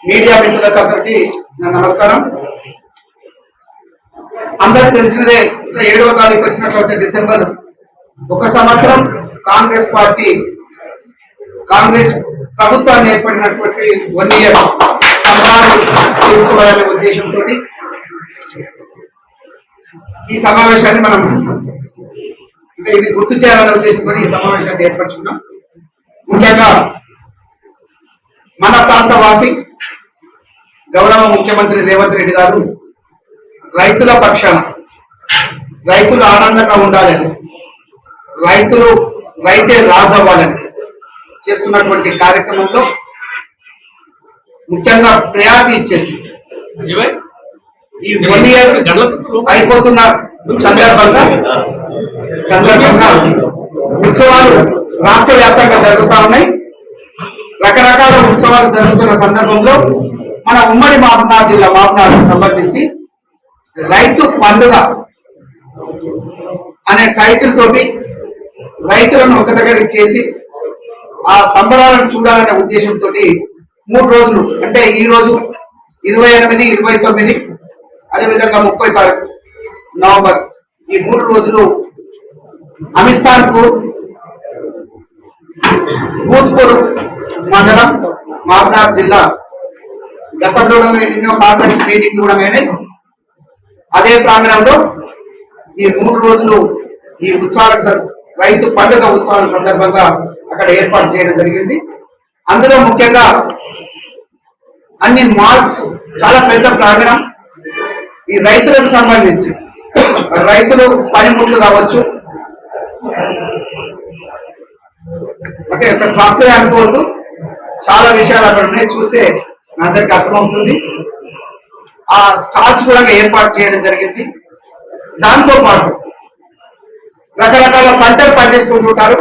Media మిత్రులకు అందరికీ నా నమస్కారం. అందరికి తెలిసినదే 7వ తారీఖు వచ్చినట్లయితే డిసెంబర్ 1 సంవత్సరం కాంగ్రెస్ ప్రభుత్వాన్ని ఏర్పడినటువంటి 1 ఇయర్ సంబరాలు తీసుకోవాలనే ఉద్దేశంతో ఈ సమావేశాన్ని మనం ఇది గుర్తు చేయాలనే ఉద్దేశంతో ఈ సమావేశాన్ని ఏర్పరచుకున్నాం. ముఖ్యంగా మన ప్రాంత వాసి గౌరవ ముఖ్యమంత్రి రేవంత్ రెడ్డి గారు రైతుల పక్షాన రైతులు ఆనందంగా ఉండాలని, రైతే రాజు అవ్వాలని చేస్తున్నటువంటి కార్యక్రమంలో ముఖ్యంగా ప్రయారిటీ ఇచ్చేసి ఈ 1 ఇయర్ అయిపోతున్న సందర్భంగా ఉత్సవాలు రాష్ట్ర వ్యాప్తంగా జరుగుతూ ఉన్నాయి. రకరకాల ఉత్సవాలు జరుగుతున్న సందర్భంలో మన ఉమ్మడి మహబూబాబాద్ జిల్లా మహబూబాబాద్కు సంబంధించి రైతు పండుగ అనే టైటిల్ తోటి రైతులను ఒక దగ్గర చేసి ఆ సంబరాలను చూడాలనే ఉద్దేశంతో 3 రోజులు అంటే ఈ రోజు 28, 29 అదేవిధంగా 30 తారీఖు నవంబర్ ఈ 3 రోజులు అమిస్తాన్పూర్, భూత్పూర్ మండలం మహబూబాబాద్ జిల్లా గతంలో ఎన్నో కాంగ్రెస్ మీటింగ్ కూడా అయినాయి. అదే ప్రాంగణంలో ఈ 3 రోజులు ఈ ఉత్సవాల రైతు పండుగ ఉత్సవాల సందర్భంగా అక్కడ ఏర్పాటు చేయడం జరిగింది. అందులో ముఖ్యంగా అన్ని మాల్స్, చాలా పెద్ద ప్రాంగణం ఈ రైతులకు సంబంధించి రైతులు పనిముట్లు కావచ్చు, అంటే ట్రాక్టర్ అనుకోవద్దు, చాలా విషయాలు అక్కడ ఉన్నాయి. చూస్తే అందరికి అర్థమవుతుంది. ఆ స్టాల్స్ కూడా ఏర్పాటు చేయడం జరిగింది. దాంతో పాటు రకరకాల పంటలు పండిస్తుంటారు.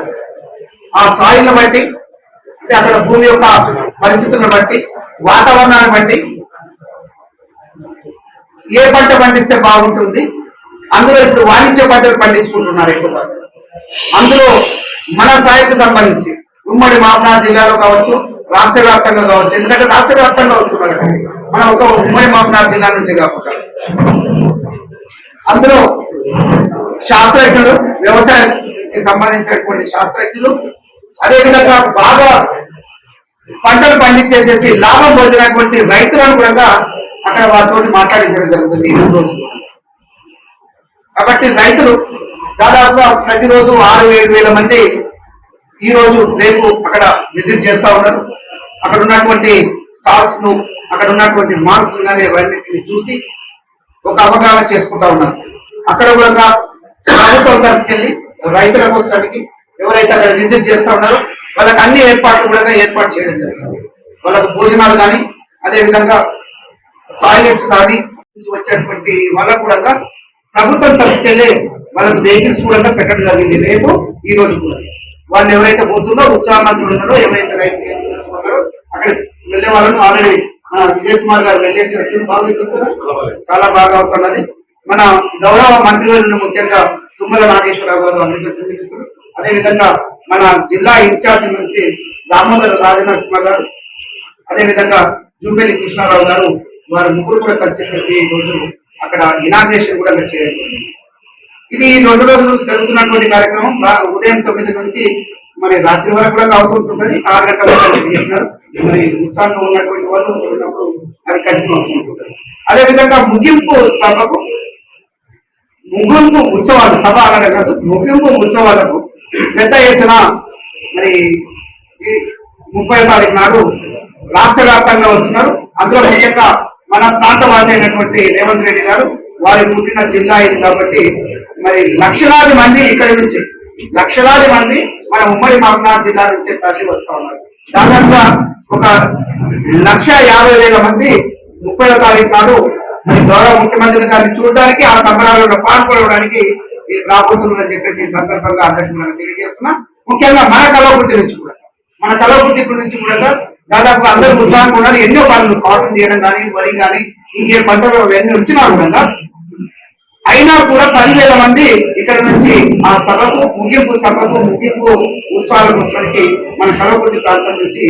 ఆ సాయిల్ని బట్టి, అంటే అక్కడ భూమి యొక్క పరిస్థితులను బట్టి, వాతావరణాన్ని బట్టి ఏ పంట పండిస్తే బాగుంటుంది. అందులో ఇప్పుడు వాణిజ్య పంటలు పండించుకుంటున్నారు ఎక్కువ. అందులో మన సాయికి సంబంధించి ఉమ్మడి మహబూబాబాద్ జిల్లాలో కావచ్చు, రాష్ట్ర వ్యాప్తంగా కావచ్చు, ఎందుకంటే రాష్ట్ర వ్యాప్తంగా వస్తున్నారు మనం ఒక ఉమ్మడి మహబూబాబాద్ జిల్లా నుంచి కాకుండా, అందులో శాస్త్రజ్ఞులు, వ్యవసాయానికి సంబంధించినటువంటి శాస్త్రజ్ఞులు, అదేవిధంగా బాగా పంటలు పండించేసేసి లాభం పొందినటువంటి రైతులను కూడా అక్కడ వారితో మాట్లాడించడం జరుగుతుంది ఈ 2 రోజులు. కాబట్టి రైతులు దాదాపుగా ప్రతిరోజు 6-7 వేల మంది ఈ రోజు రేపు అక్కడ విజిట్ చేస్తూ ఉన్నారు. అక్కడ ఉన్నటువంటి స్టాల్స్ ను, అక్కడ ఉన్నటువంటి మాల్స్ ఇవన్నిటిని చూసి ఒక అవగాహన చేసుకుంటా ఉన్నారు. అక్కడ కూడా ప్రభుత్వం తరఫుకెళ్ళి రైతుల కోసానికి ఎవరైతే అక్కడ విజిట్ చేస్తా ఉన్నారో వాళ్ళకి అన్ని ఏర్పాట్లు కూడా ఏర్పాటు చేయడం జరిగింది. వాళ్ళకు భోజనాలు కానీ, అదేవిధంగా టాయిలెట్స్ కానీ వచ్చేటువంటి వాళ్ళకు కూడా ప్రభుత్వం తరఫుకెళ్ళి వాళ్ళకి వెహికల్స్ కూడా పెట్టడం జరిగింది. రేపు ఈ రోజు కూడా వాళ్ళు ఎవరైతే పోతుందో ఉత్సాహ మంత్రులు ఉన్నారో, ఎవరైతే రైతులు ఉన్నారో అక్కడ వెళ్ళే వాళ్ళను ఆల్రెడీ విజయ్ కుమార్ గారు వెళ్ళేసి వచ్చింది. బాగుంది, చాలా బాగా అవుతున్నది. మన గౌరవ మంత్రివర్యులు ముఖ్యంగా తుమ్మల నాగేశ్వరరావు గారు అగ్రికల్చర్ మినిస్టర్, అదేవిధంగా మన జిల్లా ఇన్ఛార్జి మంత్రి దామోదర రాజనరసింహ గారు, అదేవిధంగా జూంపల్లి కృష్ణారావు గారు, వారు ముగ్గురు కూడా కలిసి ఈ రోజు అక్కడ ఇనాగ్రేషన్ కూడా చేయడం జరిగింది. ఇది 2 రోజులు జరుగుతున్నటువంటి కార్యక్రమం. ఉదయం 9 నుంచి మరి రాత్రి వరకు కూడా అవుతుంటుంది. 6 గంటల చేస్తున్నారు. మరి ఉత్సాహంగా ఉన్నటువంటి వాళ్ళు ఉన్నప్పుడు అది కంటిన్యూ అవుతుంటుంది. అదేవిధంగా ముగింపు ఉత్సవాలు, సభ అనడం కాదు, ముగింపు ఉత్సవాలకు పెద్ద ఎత్తున మరి ఈ 30వ తారీఖు నాడు రాష్ట్ర వ్యాప్తంగా వస్తున్నారు. అందులో ముఖ్యంగా మన ప్రాంతవాసి అయినటువంటి రేవంత్ రెడ్డి గారు, వారి పుట్టిన జిల్లా ఇది కాబట్టి మరి లక్షలాది మంది ఇక్కడి నుంచి, లక్షలాది మంది మన ఉమ్మడి మహబూబాబాద్ జిల్లా నుంచి తరలి వస్తూ ఉన్నారు. దాదాపుగా ఒక 1,50,000 మంది 30వ తారీఖు నాడు గౌరవ ముఖ్యమంత్రి గారిని చూడడానికి, ఆ సంబరాలలో పాల్గొనడానికి రాబోతుందని చెప్పేసి ఈ సందర్భంగా అందరికీ మనం తెలియజేస్తున్నా. ముఖ్యంగా మన కలవృత్తి నుంచి కూడా దాదాపు అందరూ ఉత్సాహంగా ఉన్నారు. ఎన్నో పనులు, కాటన్ చేయడం కానీ, వరి కానీ, ఇంకే పంటలు అవన్నీ వచ్చిన విధంగా అయినా కూడా 10,000 మంది ఇక్కడ నుంచి ఆ సభకు ముగింపు ఉత్సవాల కోసానికి మన కలవకుర్తి ప్రాంతం నుంచి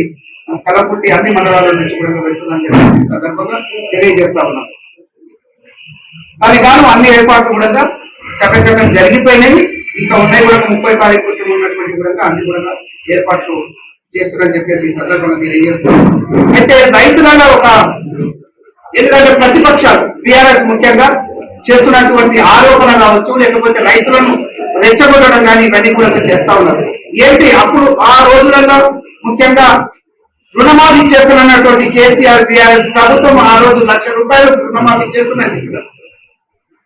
కలపూర్తి అన్ని మండలాల నుంచి కూడా వెళ్తుందని చెప్పేసి ఈ సందర్భంగా తెలియజేస్తా ఉన్నాం. దానికి గాను అన్ని ఏర్పాట్లు కూడా చక్కచక్కగా జరిగిపోయినాయి. ఇంకా ఉన్నాయి కూడా 30 తారీఖు కోసం ఉన్నటువంటి కూడా అన్ని కూడా ఏర్పాట్లు చేస్తున్నారని చెప్పేసి ఈ సందర్భంగా తెలియజేస్తున్నాం. అయితే రైతులలో ఒక ఎందుకంటే ప్రతిపక్షాలు టిఆర్ఎస్ ముఖ్యంగా చేస్తున్నటువంటి ఆరోపణ కావచ్చు, లేకపోతే రైతులను రెచ్చగొట్టడం కానీ ఇవన్నీ కూడా చేస్తా ఉన్నారు. ఏంటి అప్పుడు ఆ రోజులలో ముఖ్యంగా రుణమాఫీ చేస్తున్నటువంటి కేసీఆర్ టిఆర్ఎస్ ప్రభుత్వం ఆ రోజు ₹1,00,000 రుణమాఫీ చేస్తున్నది.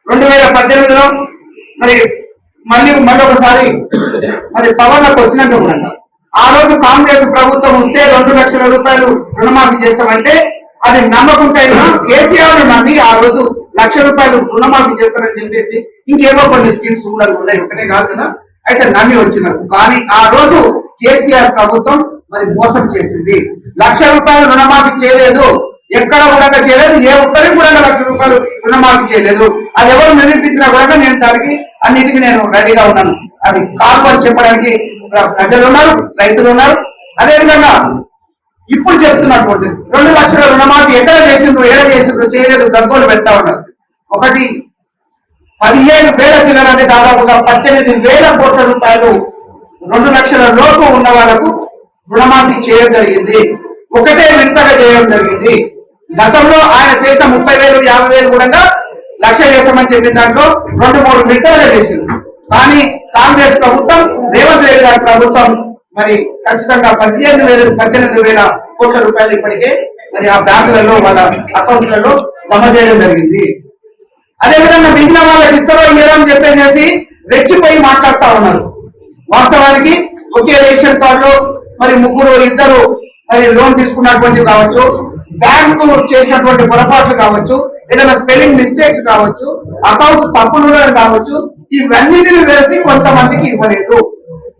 2018లో మరి మళ్ళీ ఒకసారి మరి పవర్లకు వచ్చినాక కూడా ఆ రోజు కాంగ్రెస్ ప్రభుత్వం వస్తే ₹2,00,000 రుణమాఫీ చేస్తామంటే అది నమ్మకుంటే కేసీఆర్ నమ్మి ఆ రోజు ₹1,00,000 రుణమాఫీ చేస్తారని చెప్పేసి ఇంకేమో కొన్ని స్కీమ్స్ కూడా ఉన్నాయి, ఒకటే కాదు కదా, అయితే నమ్మి వచ్చినారు. కానీ ఆ రోజు కేసీఆర్ ప్రభుత్వం మరి మోసం చేసింది. ₹1,00,000 రుణమాఫీ చేయలేదు, ఎక్కడ కూడా చేయలేదు, ఏ ఒక్కరికి కూడా ₹1,00,000 రుణమాఫీ చేయలేదు. అది ఎవరు నిరూపించినా కూడా నేను దానికి అన్నిటికీ నేను రెడీగా ఉన్నాను. అది కాదు అని చెప్పడానికి ప్రజలు ఉన్నారు, రైతులు ఉన్నారు. అదేవిధంగా ఇప్పుడు చెప్తున్నటువంటి 2,00,000 రుణమాఫీ ఎక్కడ చేసిండ్రు, ఏడ చేసిండ్రు, చేయలేదు, గగ్గోలు పెడతా ఉన్నారు. ఒకటి 15,000 చిల్లర అంటే దాదాపుగా ₹18,000 కోట్ల 2,00,000 లోపు ఉన్న వాళ్ళకు రుణమాఫీ చేయడం జరిగింది. ఒకటే విడతగా చేయడం జరిగింది. గతంలో ఆయన చేసిన 30,000, 50,000 కూడా లక్ష చేస్తామని చెప్పిన దాంట్లో 2-3 విడతలుగా చేసింది. కానీ కాంగ్రెస్ ప్రభుత్వం, రేవంత్ రెడ్డి గారి ప్రభుత్వం మరి ఖచ్చితంగా 18,000 కోట్ల రూపాయలు ఇప్పటికే మరి ఆ బ్యాంకులలో వాళ్ళ అకౌంట్లలో జమ చేయడం జరిగింది. అదేవిధంగా మిగిలిన వాళ్ళకి ఇస్తారో ఇయ్యరో అని చెప్పేసి రెచ్చిపోయి మాట్లాడుతా ఉన్నారు. వాస్తవానికి ఒకే రేషన్ కార్డులో మరి 2 మరి లోన్ తీసుకున్నటువంటి కావచ్చు, బ్యాంకు చేసినటువంటి పొరపాట్లు కావచ్చు, ఏదైనా స్పెల్లింగ్ మిస్టేక్స్ కావచ్చు, అకౌంట్ తప్పులు కావచ్చు, ఇవన్నిటిని వేసి కొంతమందికి ఇవ్వలేదు.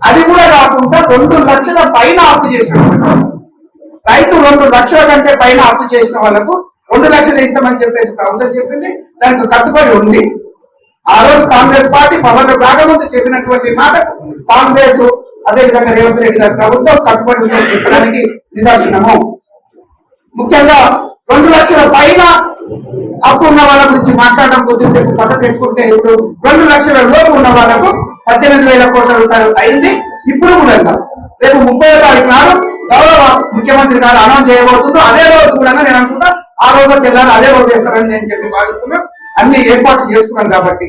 అది కూడా కాకుండా 2 లక్షల పైన అప్పు చేసిన రైతు 2 లక్షల కంటే పైన అప్పు చేసిన వాళ్ళకు 2 లక్షలు ఇస్తామని చెప్పేసి ప్రభుత్వం చెప్పింది. దానికి కట్టుబడి ఉంది. ఆ రోజు కాంగ్రెస్ పార్టీ పవన్ రాకముందు చెప్పినటువంటి మాటకు కాంగ్రెస్ అదేవిధంగా రేవంత్ రెడ్డి గారి ప్రభుత్వం కట్టుబడి ఉందని చెప్పడానికి నిదర్శనము. ముఖ్యంగా 2 లక్షల పైన అప్పు ఉన్న వాళ్ళ గురించి మాట్లాడడం కొద్దిసేపు పక్కన పెట్టుకుంటే ఇప్పుడు 2 లక్షల లోపు ఉన్న వాళ్ళకు 18,000 కోట్ల రూపాయలు అయింది. ఇప్పుడు కూడా రేపు 30వ తారీఖు నాడు గౌరవ ముఖ్యమంత్రి గారు అనౌన్స్ చేయబోతుందో అదే రోజు కూడా నేను అనుకుంటా ఆ రోజు తెల్లారు అదే రోజు చేస్తారని నేను చెప్పి భావిస్తున్నా. అన్ని ఏర్పాట్లు చేసుకున్నాను కాబట్టి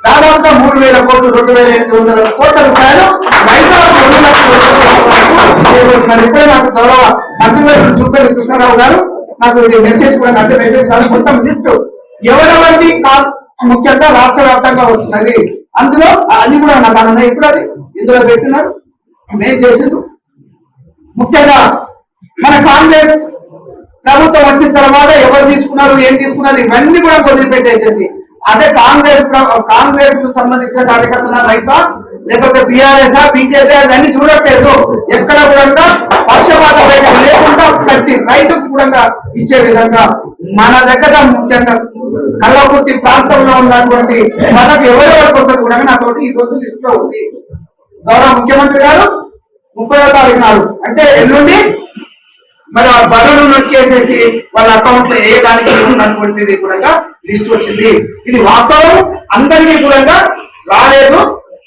దాదాపుగా 3,000 కోట్లు, 2,800 కోట్ల రూపాయలు రైతులకు ఇప్పుడే నాకు గౌరవ మంత్రివర్యులు చూపేది కృష్ణారావు గారు నాకు ఇది మెసేజ్ కూడా అంటే మెసేజ్ కాదు, మొత్తం లిస్టు ఎవరెవరిది ముఖ్యంగా రాష్ట్ర వ్యాప్తంగా వస్తున్నది. అందులో అన్ని కూడా నాకు ఉన్నాయి. ఇప్పుడు అది ఇందులో పెట్టినారు, నేను చేసిండు. ముఖ్యంగా మన కాంగ్రెస్ ప్రభుత్వం వచ్చిన తర్వాత ఎవరు తీసుకున్నారు, ఏం తీసుకున్నారు, ఇవన్నీ కూడా వదిలిపెట్టేసేసి అంటే కాంగ్రెస్ కు సంబంధించిన కార్యకర్తల రైతా లేకపోతే బీఆర్ఎస్ బీజేపీ అవన్నీ చూడట్లేదు. ఎక్కడ కూడా పక్షపాత లేకుండా ప్రతి రైతుకు కూడా ఇచ్చే విధంగా మన దగ్గర ముఖ్యంగా కల్వకుర్తి ప్రాంతంలో ఉన్నటువంటి మనకు ఎవరెవరికి వస్తుంది కూడా నాతోటి ఈ రోజు లిస్ట్ లో ఉంది. గౌరవ ముఖ్యమంత్రి గారు 30వ తారీఖు నాడు అంటే ఎల్లుండి మరి ఆ బరువును నొక్కేసేసి వాళ్ళ అకౌంట్ లో వేయడానికి ఉన్నటువంటిది కూడా లిస్ట్ వచ్చింది. ఇది వాస్తవం, అందరికీ కూడా రాలేదు.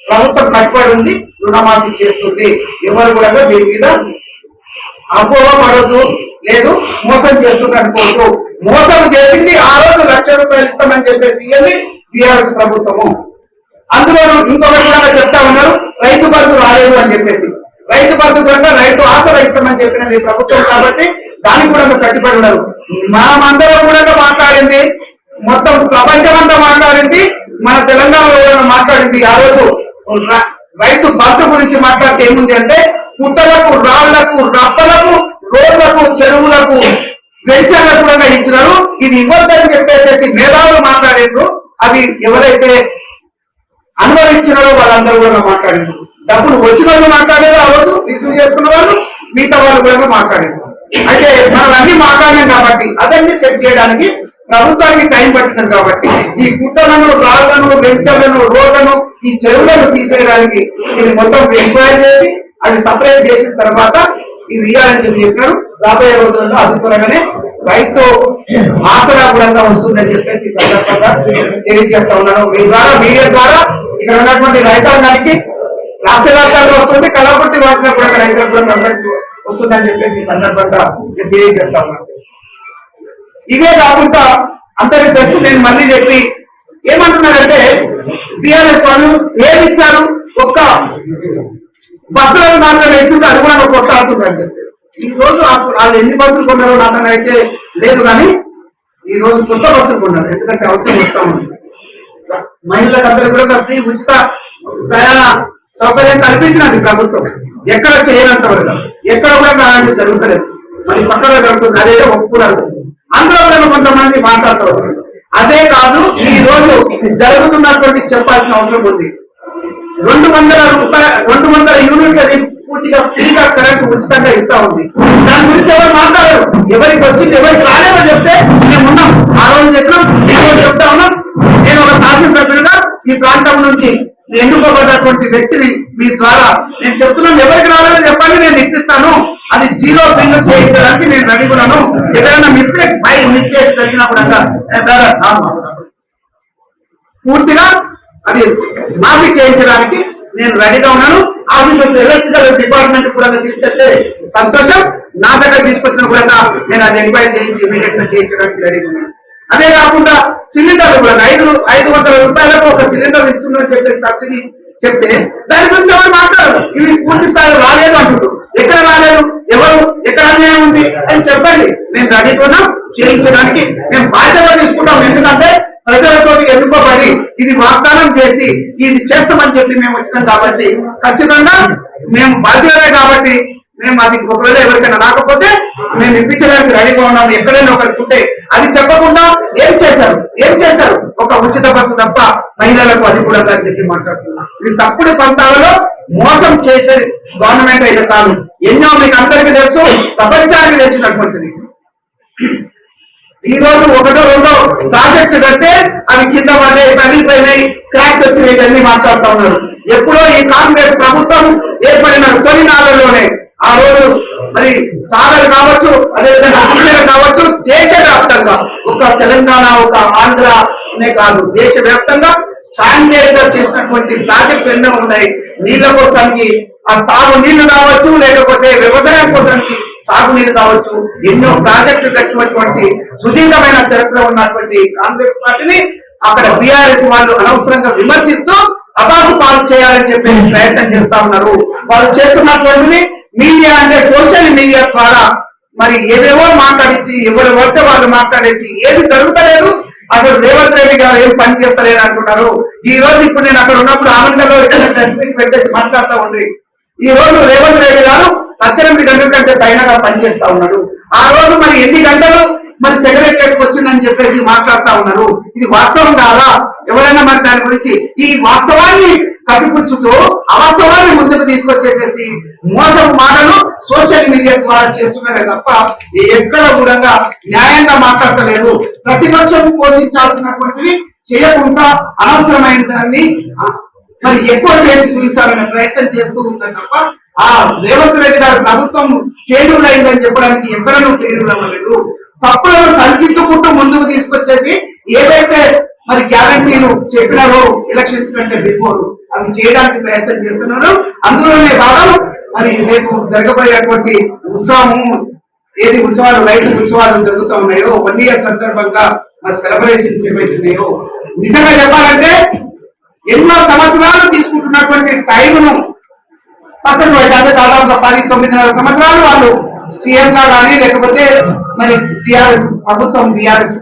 ప్రభుత్వం కట్టుబడి ఉంది, రుణమాఫీ చేస్తుంది. ఎవరు కూడా దీని మీద అపోహ పడద్దు, లేదు మోసం చేస్తుంది అనుకోవద్దు. మోసం చేసింది ఆ రోజు ₹1,00,000 ఇస్తామని చెప్పేసి ఇవ్వండి బీఆర్ఎస్ ప్రభుత్వము. అందులో ఇంకొకటి కూడా చెప్తా ఉన్నారు, రైతు బంధు రాలేదు అని చెప్పేసి. రైతు బంధు కూడా రైతు ఆసరా ఇస్తామని చెప్పినది ప్రభుత్వం కాబట్టి దానికి కూడా కట్టుబడి ఉన్నారు. మనమందరం కూడా మాట్లాడింది, మొత్తం ప్రపంచమంతా మాట్లాడింది, మన తెలంగాణలో మాట్లాడింది. ఆ రోజు రైతు బంధు గురించి మాట్లాడితే ఏముంది అంటే పుట్టలకు, రాళ్లకు, రప్పలకు, రోడ్లకు, చెరువులకు, వెంచర్లకు కూడా ఇచ్చినారు. ఇది ఇవ్వద్దని చెప్పేసి మేధావులు మాట్లాడారు. అది ఎవరైతే అనుభవించినారో వాళ్ళందరూ కూడా మాట్లాడారు. డబ్బులు వచ్చిన వాళ్ళు మాట్లాడారు, ఆ రోజు రిసీవ్ చేసుకున్న వాళ్ళు, మిగతా వాళ్ళు కూడా మాట్లాడారు. అయితే మనం అన్ని మాట్లాడినాం కాబట్టి అవన్నీ సెట్ చేయడానికి ప్రభుత్వానికి టైం పట్టినది కాబట్టి ఈ కుట్టలను, రాళ్లను, వెంచర్లను, రోడ్లను, ఈ చెరువులను తీసేయడానికి ఇది మొత్తం ఎంక్వైరీ చేసి అది సపరేట్ చేసిన తర్వాత ఇవి ఇవ్వాలని చెప్పి చెప్పినారు. రాబోయే రోజుల్లో అతి త్వరగానే రైతు ఆసరా కూడా వస్తుందని చెప్పేసి ఈ సందర్భంగా తెలియజేస్తా ఉన్నాను. మీ ద్వారా మీడియా ద్వారా ఇక్కడ ఉన్నటువంటి రైతాంగానికి రాష్ట్ర వ్యాప్తంగా వస్తుంది, కలపర్తి వాసిన కూడా రైతులకు కూడా వస్తుందని చెప్పేసి ఈ సందర్భంగా నేను తెలియజేస్తా ఉన్నాను. ఇవే కాకుండా అందరికి తెలుసు, నేను మళ్ళీ చెప్పి ఏమంటున్నారంటే టిఆర్ఎస్ వాళ్ళు ఏమి ఇచ్చారు, ఒక్క బస్సులను మాత్రం ఇచ్చింది, అది కూడా కొట్లాడుతుందంటే ఈ రోజు వాళ్ళు ఎన్ని బస్సులు కొన్నారో నాకు అయితే లేదు, కానీ ఈ రోజు కొత్త బస్సులు కొన్నారు. ఎందుకంటే అవసరం వస్తా ఉంది, మహిళలకు అందరూ కూడా ఫ్రీ ఉచిత ప్రయాణ సౌకర్యం కల్పించినది ప్రభుత్వం. ఎక్కడ చేయనంత వరకు ఎక్కడ కూడా అలాంటి జరుగుతలేదు, మరి పక్కన జరుగుతుంది, అదేదో ఒప్పుకున్నారు. అందులో కూడా కొంతమంది మాట్లాడుతూ అదే కాదు, ఈ రోజు జరుగుతున్నటువంటి చెప్పాల్సిన అవసరం ఉంది. 200 యూనిట్లది పూర్తిగా ఫ్రీగా కరెంట్ ఉచితంగా ఇస్తా ఉంది. దాని గురించి ఎవరు మాట్లాడరు, ఎవరికి వచ్చింది ఎవరికి రాలేదో చెప్తే మేము ఉన్నాం. ఆ రోజు చెప్పినాం, ఈ రోజు చెప్తా ఉన్నాం. నేను ఒక శాసనసభ్యులుగా ఈ ప్రాంతం నుంచి ఎన్నుకోబడినటువంటి వ్యక్తిని మీ ద్వారా నేను చెప్తున్నాను, ఎవరికి రాలేదో చెప్పండి, నేను ఇప్పిస్తాను. అది 0 బిల్లు చేయించడానికి నేను రెడీ ఉన్నాను. ఎక్కడైనా మిస్టేక్ జరిగినప్పుడు పూర్తిగా అది మాఫీ చేయించడానికి నేను రెడీగా ఉన్నాను. ఆఫీసర్స్ ఎలక్ట్రికల్ డిపార్ట్మెంట్ కూడా తీసుకెళ్తే సంతోషం, నా దగ్గర తీసుకొచ్చిన కూడా నేను అది ఎంక్వైరీ చేయించి ఇమీడియట్ గా చేయించడానికి రెడీగా ఉన్నాను. అదే కాకుండా సిలిండర్ కూడా 500 రూపాయలకు ఒక సిలిండర్ ఇస్తుందని చెప్పేసి సబ్సిడీ చెప్తే దాని గురించి ఎవరు మాట్లాడరు. ఇవి పూర్తి స్థాయిలో రాలేదు అంటున్నారు. ఎక్కడ రాలేదు, ఎవరు ఎక్కడ అన్యాయం ఉంది అని చెప్పండి, నేను రెడీగా ఉన్నాం చేయించడానికి. మేము బాధ్యత తీసుకుంటాం, ఎందుకంటే ప్రజలతో ఎన్నుకోబడి ఇది వాగ్దానం చేసి ఇది చేస్తామని చెప్పి మేము వచ్చినాం కాబట్టి ఖచ్చితంగా మేము బాధ్యతే కాబట్టి మేము అది ఒకవేళ ఎవరికైనా రాకపోతే మేము ఇప్పించడానికి రెడీగా ఉన్నాము. ఎక్కడైనా ఒకరికి ఉంటే అది చెప్పకుండా ఏం చేశారు ఒక ఉచిత బస్సు తప్ప మహిళలకు అది కూడా అని చెప్పి మాట్లాడుతున్నాం. ఇది తప్పుడు పంతాలలో మోసం చేసే గవర్నమెంట్ అయితే కాదు. ఎన్నో మీకు అందరికీ తెలుసు, ప్రపంచానికి తెలిసినటువంటిది. ఈ రోజు 1-2 ప్రాజెక్టు కడితే అవి కింద పడ్డాయి, పగిలిపోయినాయి, క్రాక్స్ వచ్చినాయి, ఇవన్నీ మాట్లాడుతూ ఉన్నారు. ఎప్పుడో ఈ కాంగ్రెస్ ప్రభుత్వం ఏర్పడిన తొలి నాళ్ళలోనే ఆ రోజు మరి సాగర్ కావచ్చు, అదేవిధంగా శ్రీశైలం కావచ్చు, దేశవ్యాప్తంగా ఒక తెలంగాణ ఒక ఆంధ్రనే కాదు దేశవ్యాప్తంగా స్టాండర్డ్ గా చేసినటువంటి ప్రాజెక్ట్స్ ఎన్నో ఉన్నాయి. నీళ్ల కోసానికి ఆ తాగు నీళ్లు కావచ్చు, లేకపోతే వ్యవసాయం కోసానికి సాగునీరు కావచ్చు, ఎన్నో ప్రాజెక్టులు కట్టినటువంటి సుదీర్ఘమైన చరిత్ర ఉన్నటువంటి కాంగ్రెస్ పార్టీని అక్కడ బీఆర్ఎస్ వాళ్ళు అనవసరంగా విమర్శిస్తూ అబాసు పాలు చేయాలని చెప్పేసి ప్రయత్నం చేస్తా ఉన్నారు. వాళ్ళు చేస్తున్నటువంటిది మీడియా అంటే సోషల్ మీడియా ద్వారా మరి ఏవేవో మాట్లాడించి ఎవరు పడితే వాళ్ళు మాట్లాడేసి ఏది జరుగుతలేదు. అసలు రేవంత్ రెడ్డి గారు ఏం పని చేస్తలేరు అంటున్నారు. ఈ రోజు ఇప్పుడు నేను అక్కడ ఉన్నప్పుడు ఆనందంలో పెట్టేసి మాట్లాడుతూ ఉంది. ఈ రోజు రేవంత్ రెడ్డి గారు 18 గంటల కంటే పైనగా పనిచేస్తా ఉన్నాడు. ఆ రోజు మరి ఎన్ని గంటలు మరి సెక్రటరియట్ వచ్చిందని చెప్పేసి మాట్లాడుతా ఉన్నారు. ఇది వాస్తవం కాదా? ఎవరైనా మరి దాని గురించి ఈ వాస్తవాన్ని కప్పిపుచ్చుతూ అవాస్తవాన్ని ముందుకు తీసుకొచ్చేసేసి మోసపు మాటలు సోషల్ మీడియా ద్వారా చేస్తున్నారే తప్ప ఎక్కడ కూడా న్యాయంగా మాట్లాడతలేదు. ప్రతిపక్షం పోషించాల్సినటువంటిది చేయకుండా అనవసరమైన దాన్ని మరి ఎక్కువ చేసి చూపించాలనే ప్రయత్నం చేస్తూ ఉంటుంది తప్ప ఆ రేవంత్ రెడ్డి గారి ప్రభుత్వం ఫెయిల్యూర్ అయిందని చెప్పడానికి ఎక్కడనూ ఫెయిల్యూర్ అవ్వలేదు. తప్పులను సరిదిద్దుకుంటూ ముందుకు తీసుకొచ్చేసి ఏవైతే మరి గ్యారంటీలు చెప్పినారో ఎలక్షన్స్ కంటే బిఫోర్ అవి చేయడానికి ప్రయత్నం చేస్తున్నారు. అందులోనే భాగం మరి రేపు జరగబోయేటువంటి ఉత్సవము ఉత్సవాలు రైతు ఉత్సవాలు జరుగుతూ ఉన్నాయో 1 year సందర్భంగా మరి సెలబ్రేషన్స్ ఏవైతున్నాయో నిజంగా చెప్పాలంటే ఎన్నో సంవత్సరాలు తీసుకుంటున్నటువంటి టైంను పక్కన పెట్టాలి. దాదాపుగా 10-9 సంవత్సరాలు వాళ్ళు సీఎం గా కానీ లేకపోతే మరి బీఆర్ఎస్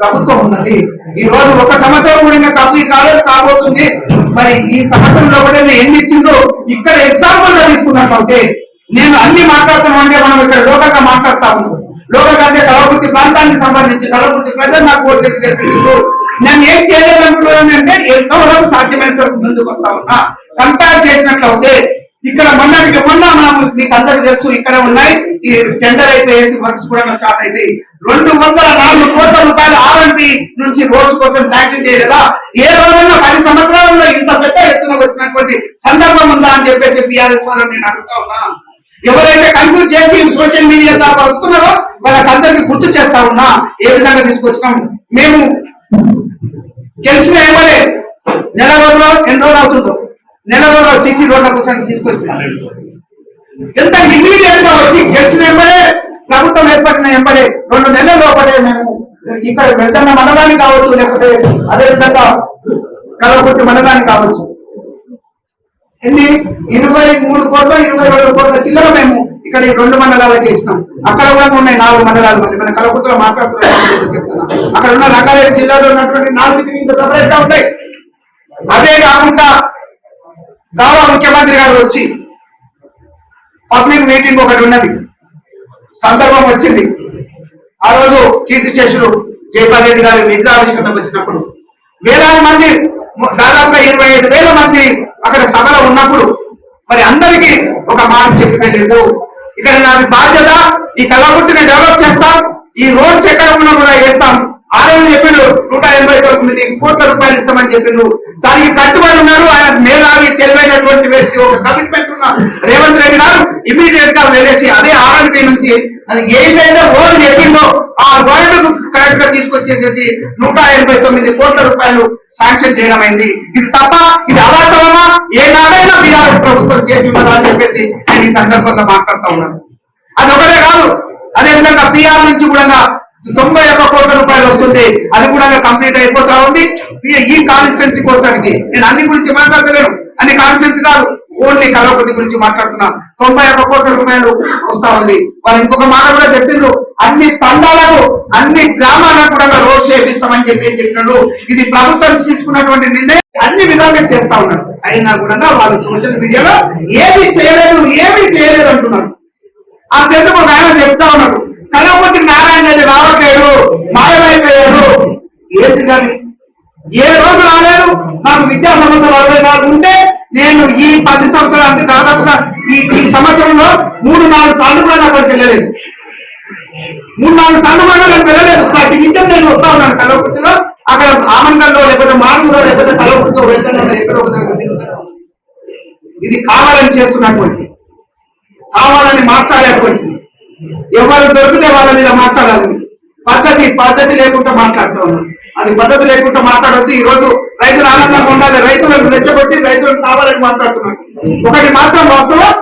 ప్రభుత్వం ఉన్నది. ఈ రోజు 1 సంవత్సరం కూడా కంప్లీట్ కాబోతుంది. మరి ఈ సంవత్సరంలో కూడా ఎన్ని ఇచ్చిందో ఇక్కడ ఎగ్జాంపుల్ గా తీసుకున్నట్లయితే నేను అన్ని మాట్లాడుతున్నాను అంటే మనం ఇక్కడ లోకంగా మాట్లాడతాము. లోకంగా అంటే కలవకుర్తి ప్రాంతానికి సంబంధించి కలవకుర్తి ప్రజలు నాకు ఓటు చేసి గెలిపించారు. నేను ఏం చేయలేదనుకున్నాను అంటే ఎంతవరకు సాధ్యమైనంత ముందుకు వస్తా ఉన్నా. కంపేర్ చేసినట్లయితే ఇక్కడ మొన్నటికి మొన్న మనం మీకు అందరికి తెలుసు ఇక్కడ ఉన్నాయి ఈ టెండర్ అయిపోయేసి వర్క్స్ కూడా స్టార్ట్ అయితే 204 కోట్ల రూపాయలు R&D నుంచి రోడ్స్ కోసం శాంక్షన్ చేయలేదా? ఏ రోజైనా 10 సంవత్సరాలలో ఇంత పెద్ద ఎత్తున వచ్చినటువంటి సందర్భం ఉందా అని చెప్పేసి బీఆర్ఎస్ వాళ్ళని నేను అడుగుతా ఉన్నా. ఎవరైతే కన్ఫ్యూజ్ చేసి సోషల్ మీడియా ద్వారా వస్తున్నారో వాళ్ళకందరికీ గుర్తు చేస్తా ఉన్నా ఏ విధంగా తీసుకొచ్చినాం. మేము గెలిచిన ఎమ్మెల్యే నెల రోజుల్లో ఎన్ని రోజులు అవుతుందో నెల రోజుల్లో సీసీ రోడ్ల కోసం తీసుకొచ్చినాం. ఎంత ఇమ్మీడియట్ గా వచ్చి గెలిచిన ఎమ్మెల్యే ప్రభుత్వం ఏర్పడిన ఎమ్మెల్యే 2 నెలల లోపలే మేము ఇక్కడ వెళ్తున్న మండలానికి కావచ్చు, లేకపోతే అదేవిధంగా కలవకుర్తి మండలానికి కావచ్చు, ఎన్ని 23 కోట్ల 22 కోట్ల చిల్లర మేము ఇక్కడ ఈ 2 మండలాలకి ఇచ్చినాం. అక్కడ కూడా ఉన్నాయి 4 మండలాలు. మరి మన కలవకుర్తిలో మాట్లాడుతున్నాం. అక్కడ ఉన్న రంగారెడ్డి జిల్లాలో ఉన్నటువంటి 4 ఇంకా సపరేట్ గా ఉంటాయి. అదే కాకుండా గౌరవ ముఖ్యమంత్రి గారు వచ్చి పబ్లిక్ మీటింగ్ ఒకటి ఉన్నది, సందర్భం వచ్చింది. ఆ రోజు కీర్తిశేషులు జైపాల్ రెడ్డి గారి విగ్రహావిష్కరణకు వచ్చినప్పుడు వేలాది మంది, దాదాపుగా 25,000 మంది అక్కడ సభలో ఉన్నప్పుడు మరి అందరికీ ఒక మాట చెప్పి వెళ్ళిండు, ఇక్కడ నాది బాధ్యత, ఈ కలవకుర్తిని డెవలప్ చేస్తాం, ఈ రోడ్స్ ఎక్కడ ఉన్నా కూడా వేస్తాం. ఆ రోజు చెప్పిండు 189 కోట్ల రూపాయలు ఇస్తామని చెప్పిండు. దానికి కట్టుబడి ఉన్నారు. ఆయన మేధావి తెలివైనటువంటి వ్యక్తి, ఒక కమిట్మెంట్ ఉన్న రేవంత్ రెడ్డి గారు ఇమీడియట్ గా వెళ్ళేసి అదే ఆర్ఎండ్బి నుంచి అది ఏదైతే రోడ్డు చెప్పిందో ఆ రోడ్డు కరెక్ట్ గా తీసుకొచ్చేసేసి 189 కోట్ల రూపాయలు శాంక్షన్ చేయడం అయింది. ఇది తప్ప, ఇది అవాస్తవమా? ఏనాడైనా బీఆర్ఎస్ ప్రభుత్వం చేసి ఉన్నదా అని చెప్పేసి నేను ఈ సందర్భంగా మాట్లాడుతూ ఉన్నాను. అది ఒకటే కాదు, అదేవిధంగా పిఆర్ నుంచి కూడా 91 కోట్ల రూపాయలు వస్తుంది. అది కూడా కంప్లీట్ అయిపోతా ఉంది. ఈ కాన్స్టిట్యున్సీ కోసానికి నేను అన్ని గురించి మాట్లాడలేను, అన్ని కాన్స్టిట్యున్సీ కాదు, ఓన్లీ కలవకుర్తి గురించి మాట్లాడుతున్నా. 91 కోట్ల రూపాయలు వస్తా ఉంది. వాళ్ళు ఇంకొక మాట కూడా చెప్పిండ్రు, అన్ని తండాలకు అన్ని గ్రామాలకు కూడా రోడ్ చేపిస్తామని చెప్పినాడు. ఇది ప్రభుత్వం తీసుకున్నటువంటి నిర్ణయం, అన్ని విధాలుగా చేస్తా ఉన్నారు. అయినా కూడా వాళ్ళు సోషల్ మీడియాలో ఏమీ చేయలేదు అంటున్నారు. ఆ తెలుగు ఒక ఆయన చెప్తా ఉన్నాడు, కలవకుర్తి నారాయణ రెడ్డి రావట్లేదు, మాయమైపోయాడు. ఏంటి కానీ ఏ రోజు రాలేదు. నాకు విద్యా సంవత్సరాలు 64 ఉంటే నేను ఈ 10 సంవత్సరాలు అంటే దాదాపుగా ఈ సంవత్సరంలో 3-4 సార్లు కూడా నాకు వెళ్ళలేదు. 3-4 సార్లు కూడా నేను వెళ్ళలేదు. ప్రతి నిత్యం నేను వస్తా ఉన్నాను కలవకుర్తిలో. అక్కడ ఆమంగల్లో లేకపోతే మాడుగులో లేకపోతే కలవకుర్తిలో వెళ్తున్నాను, ఎక్కడో ఒక దగ్గర తిరుగుతున్నాను. ఇది కావాలని చేస్తున్నటువంటి, కావాలని మాట్లాడేటువంటి, ఎవరు దొరికితే వాళ్ళ మీద మాట్లాడాలని పద్ధతి లేకుండా మాట్లాడుతూ ఉన్నాం. అది పద్ధతి లేకుండా మాట్లాడొద్దు. ఈ రోజు రైతులు ఆనందంగా ఉండాలి, రైతులను రెచ్చగొట్టి రైతులను కావాలని మాట్లాడుతున్నాడు. ఒకటి మాత్రం వాస్తవం,